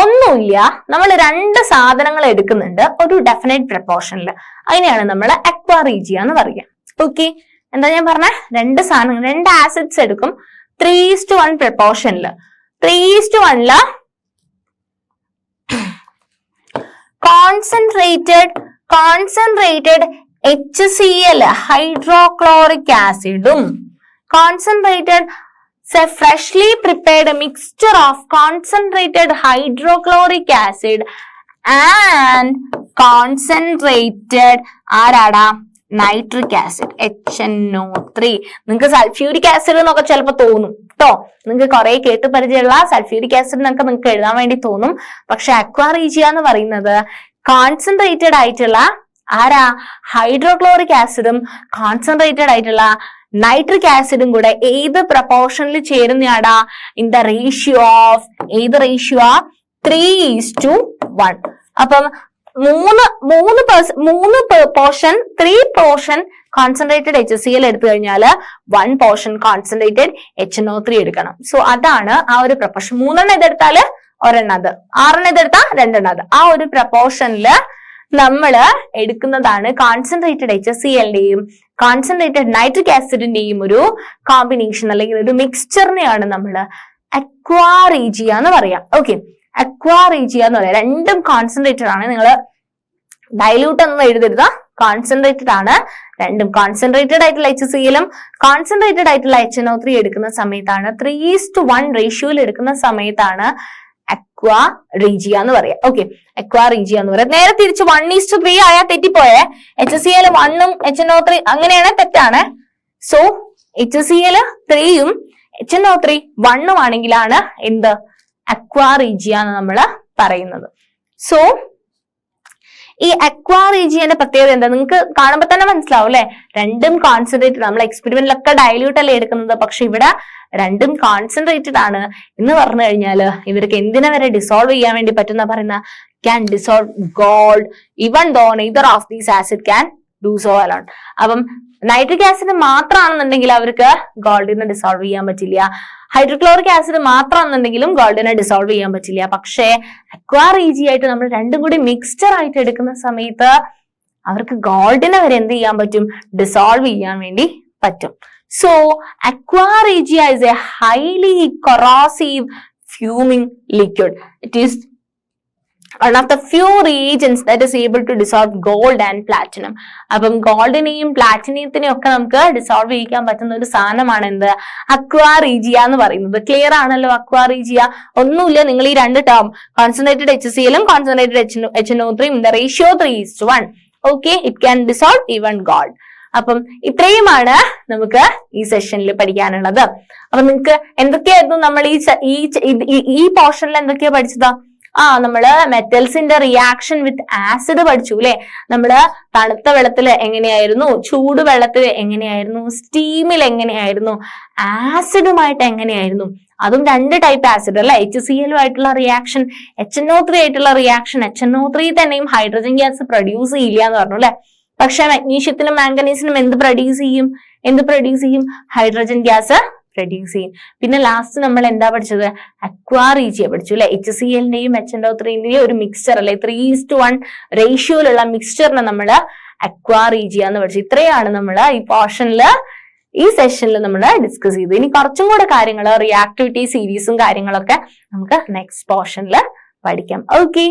ഒന്നുമില്ല, നമ്മൾ രണ്ട് സാധനങ്ങൾ എടുക്കുന്നുണ്ട് ഒരു ഡെഫിനറ്റ് പ്രപ്പോർഷനിൽ, അതിനെയാണ് നമ്മൾ അക്വാ റീജിയ എന്ന് പറയുക. ഓക്കെ, എന്താ ഞാൻ പറഞ്ഞ, രണ്ട് സാധനങ്ങൾ, രണ്ട് ആസിഡ്സ് എടുക്കും 3:1 പ്രപ്പോർഷനിൽ. 3:1 കോൺസെൻട്രേറ്റഡ് HCl ഹൈഡ്രോക്ലോറിക് ആസിഡും concentrated freshly prepared mixture of concentrated hydrochloric acid and concentrated ആരാടാ നൈട്രിക് ആസിഡ് HNO3. നിങ്ങൾക്ക് സൾഫ്യൂരിക് ആസിഡ് എന്നൊക്കെ ചിലപ്പോൾ തോന്നും കേട്ടോ, നിങ്ങൾക്ക് കുറെ കേട്ട് പരിചയമുള്ള സൾഫ്യൂരിക് ആസിഡ് എന്നൊക്കെ നിങ്ങൾക്ക് എഴുതാൻ വേണ്ടി തോന്നും. പക്ഷെ അക്വാ റീജിയ എന്ന് പറയുന്നത് കോൺസെൻട്രേറ്റഡ് ആയിട്ടുള്ള ആരാ ഹൈഡ്രോക്ലോറിക് ആസിഡും കോൺസെൻട്രേറ്റഡ് ആയിട്ടുള്ള നൈട്രിക് ആസിഡും കൂടെ ഏത് പ്രപ്പോർഷനിൽ ചേരുന്നയാടാ, ഇൻ ദ റേഷ്യോ ഓഫ്, ഏത് റേഷ്യോ 3:1. അപ്പം മൂന്ന് പോർഷൻ 3 പോർഷൻ കോൺസെൻട്രേറ്റഡ് HCl എടുത്തു കഴിഞ്ഞാൽ 1 പോർഷൻ കോൺസെൻട്രേറ്റഡ് HNO3 എടുക്കണം. സോ അതാണ് ആ ഒരു പ്രപ്പോർഷൻ. 3 ഇതെടുത്താൽ 1 അത്, 6 ഇതെടുത്താൽ 2 അത്, ആ ഒരു പ്രപ്പോർഷനില് നമ്മൾ എടുക്കുന്നതാണ് കോൺസെൻട്രേറ്റഡ് HClന്റെയും കോൺസെൻട്രേറ്റഡ് നൈട്രിക് ആസിഡിന്റെയും ഒരു കോമ്പിനേഷൻ അല്ലെങ്കിൽ ഒരു മിക്സ്ചറിനെയാണ് നമ്മൾ അക്വാ റീജിയ എന്ന് പറയാം. ഓക്കെ, അക്വാ റീജിയ എന്ന് പറയാം. രണ്ടും കോൺസെൻട്രേറ്റഡ് ആണ്, നിങ്ങൾ ഡൈല്യൂട്ട് എന്ന് എഴുതരുത്, കോൺസെൻട്രേറ്റഡ് ആണ്. രണ്ടും കോൺസെൻട്രേറ്റഡ് ആയിട്ടുള്ള HClഉം കോൺസെൻട്രേറ്റഡ് ആയിട്ടുള്ള HNO3 എടുക്കുന്ന സമയത്താണ്, 3:1 റേഷ്യോയിൽ എടുക്കുന്ന സമയത്താണ് അക്വാ റീജിയ എന്ന് പറയാം. ഓക്കെ, അക്വാ റീജിയ എന്ന് പറയാം. നേരെ തിരിച്ച് 1:3 ആയാൽ തെറ്റിപ്പോയെ, HCl 1ഉം HNO3 അങ്ങനെയാണ്, തെറ്റാണ്. സോ HCl 3ഉം HNO3 1ഉം ആണെങ്കിലാണ് എന്ത് അക്വാ റീജിയ എന്ന് നമ്മൾ പറയുന്നത്. സോ ഈ അക്വാ റീജിയന്റെ പ്രത്യേകത എന്താ നിങ്ങൾക്ക് കാണുമ്പോൾ തന്നെ മനസ്സിലാവും അല്ലെ, രണ്ടും കോൺസെൻട്രേറ്റഡ്. നമ്മൾ എക്സ്പെരിമെന്റിലൊക്കെ ഡൈല്യൂട്ട് അല്ലേ എടുക്കുന്നത്, പക്ഷെ ഇവിടെ രണ്ടും കോൺസെൻട്രേറ്റഡ് ആണ് എന്ന് പറഞ്ഞു കഴിഞ്ഞാല് ഇവർക്ക് എന്തിനെ വരെ ഡിസോൾവ് ചെയ്യാൻ വേണ്ടി പറ്റുന്ന പറയുന്ന can dissolve gold even though neither of these acid can do so alone. അപ്പം നൈട്രിക് ആസിഡ് മാത്രമാണെന്നുണ്ടെങ്കിൽ അവർക്ക് ഗോൾഡിനെ ഡിസോൾവ് ചെയ്യാൻ പറ്റില്ല, ഹൈഡ്രോക്ലോറിക് ആസിഡ് മാത്രമാണെന്നുണ്ടെങ്കിലും ഗോൾഡിനെ ഡിസോൾവ് ചെയ്യാൻ പറ്റില്ല. പക്ഷേ അക്വാ റീജിയ ആയിട്ട് നമ്മൾ രണ്ടും കൂടി മിക്സ്ചർ ആയിട്ട് എടുക്കുന്ന സമയത്ത് അവർക്ക് ഗോൾഡിനെ വരെ എന്ത് ചെയ്യാൻ പറ്റും, ഡിസോൾവ് ചെയ്യാൻ വേണ്ടി പറ്റും. So aqua regia is a highly corrosive fuming liquid. It is one of the few reagents that is able to dissolve gold and platinum. അപ്പം ഗോൾഡിനെയും പ്ലാറ്റിനിയത്തിനെയും ഒക്കെ നമുക്ക് ഡിസോൾവ് ചെയ്യിക്കാൻ പറ്റുന്ന ഒരു സാധനമാണ് എന്ത് അക്വാ റീജിയ എന്ന് പറയുന്നത്. ക്ലിയർ ആണല്ലോ അക്വാ റീജിയ? ഒന്നുമില്ല, നിങ്ങൾ ഈ രണ്ട് ടേം കോൺസെൻട്രേറ്റഡ് HClഉം concentrated HNO3 in the ratio 3:1. Okay, it can dissolve even gold. അപ്പം ഇത്രയുമാണ് നമുക്ക് ഈ സെഷനിൽ പഠിക്കാനുള്ളത്. അപ്പൊ നിങ്ങൾക്ക് എന്തൊക്കെയായിരുന്നു നമ്മൾ ഈ പോർഷനിൽ എന്തൊക്കെയാ പഠിച്ചതാ? നമ്മള് മെറ്റൽസിന്റെ റിയാക്ഷൻ വിത്ത് ആസിഡ് പഠിച്ചു അല്ലെ. നമ്മള് തണുത്ത വെള്ളത്തിൽ എങ്ങനെയായിരുന്നു, ചൂട് വെള്ളത്തിൽ എങ്ങനെയായിരുന്നു, സ്റ്റീമിൽ എങ്ങനെയായിരുന്നു, ആസിഡുമായിട്ട് എങ്ങനെയായിരുന്നു, അതും രണ്ട് ടൈപ്പ് ആസിഡ് അല്ലെ, HCl ആയിട്ടുള്ള റിയാക്ഷൻ, HNO3 ആയിട്ടുള്ള റിയാക്ഷൻ. HNO3 തന്നെയും ഹൈഡ്രജൻ ഗ്യാസ് പ്രൊഡ്യൂസ് ചെയ്യില്ല എന്ന് പറഞ്ഞു അല്ലെ. പക്ഷെ മഗ്നീഷ്യത്തിനും മാംഗനീസിനും എന്ത് പ്രൊഡ്യൂസ് ചെയ്യും? ഹൈഡ്രജൻ ഗ്യാസ് പ്രൊഡ്യൂസ് ചെയ്യും. പിന്നെ ലാസ്റ്റ് നമ്മൾ എന്താ പഠിച്ചത്? അക്വാ റീജിയ പഠിച്ചു അല്ലെ. HClന്റെയും HNO3ന്റെയും ഒരു മിക്സ്ചർ അല്ലെ, 3:1 റേഷ്യോയിലുള്ള മിക്സ്ചറിനെ നമ്മൾ അക്വാ റീജിയ എന്ന് പഠിച്ചു. ഇത്രയാണ് നമ്മൾ ഈ സെഷനിൽ നമ്മൾ ഡിസ്കസ് ചെയ്തു. ഇനി കുറച്ചും കൂടെ കാര്യങ്ങൾ, റിയാക്ടിവിറ്റി സീരീസും കാര്യങ്ങളൊക്കെ നമുക്ക് നെക്സ്റ്റ് പോർഷനിൽ പഠിക്കാം. ഓക്കെ.